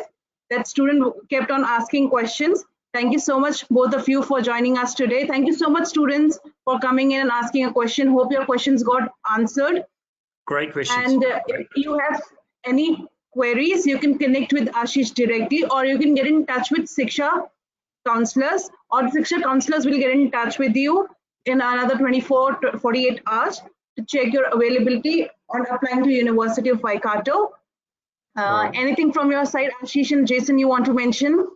that student kept on asking questions. Thank you so much, both of you, for joining us today. Thank you so much, students, for coming in and asking a question. Hope your questions got answered. Great questions. And if you have any queries, you can connect with Ashish directly, or you can get in touch with Shiksha counselors, or Shiksha counselors will get in touch with you in another 24 to 48 hours to check your availability on applying to University of Waikato. Anything from your side, Ashish and Jason, you want to mention?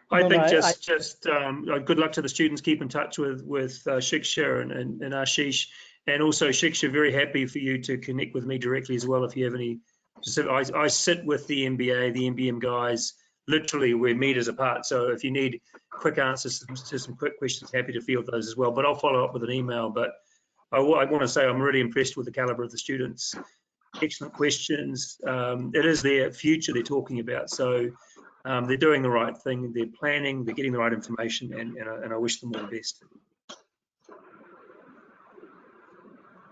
I No, think no, just good luck to the students. Keep in touch with Shiksha and Ashish, and also Shiksha. Very happy for you to connect with me directly as well if you have any specific. I sit with the MBA, the MBM guys. Literally, we're meters apart. So if you need quick answers to some quick questions, happy to field those as well. But I'll follow up with an email. But I want to say I'm really impressed with the caliber of the students. Excellent questions. It is their future they're talking about. So. They're doing the right thing, they're planning, they're getting the right information, and I wish them all the best.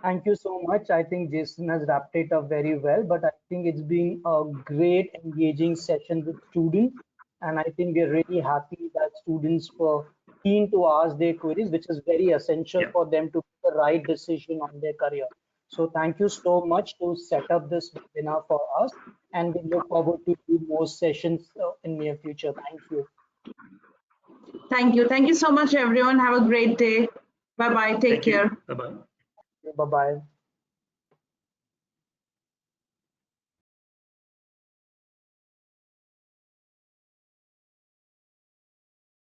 Thank you so much. I think Jason has wrapped it up very well, but I think it's been a great engaging session with students. And I think we're really happy that students were keen to ask their queries, which is very essential for them to make the right decision on their career. So thank you so much to set up this webinar for us. And we look forward to do more sessions in near future. Thank you. Thank you. Thank you so much, everyone. Have a great day. Bye-bye. Take care. Bye-bye. Bye-bye.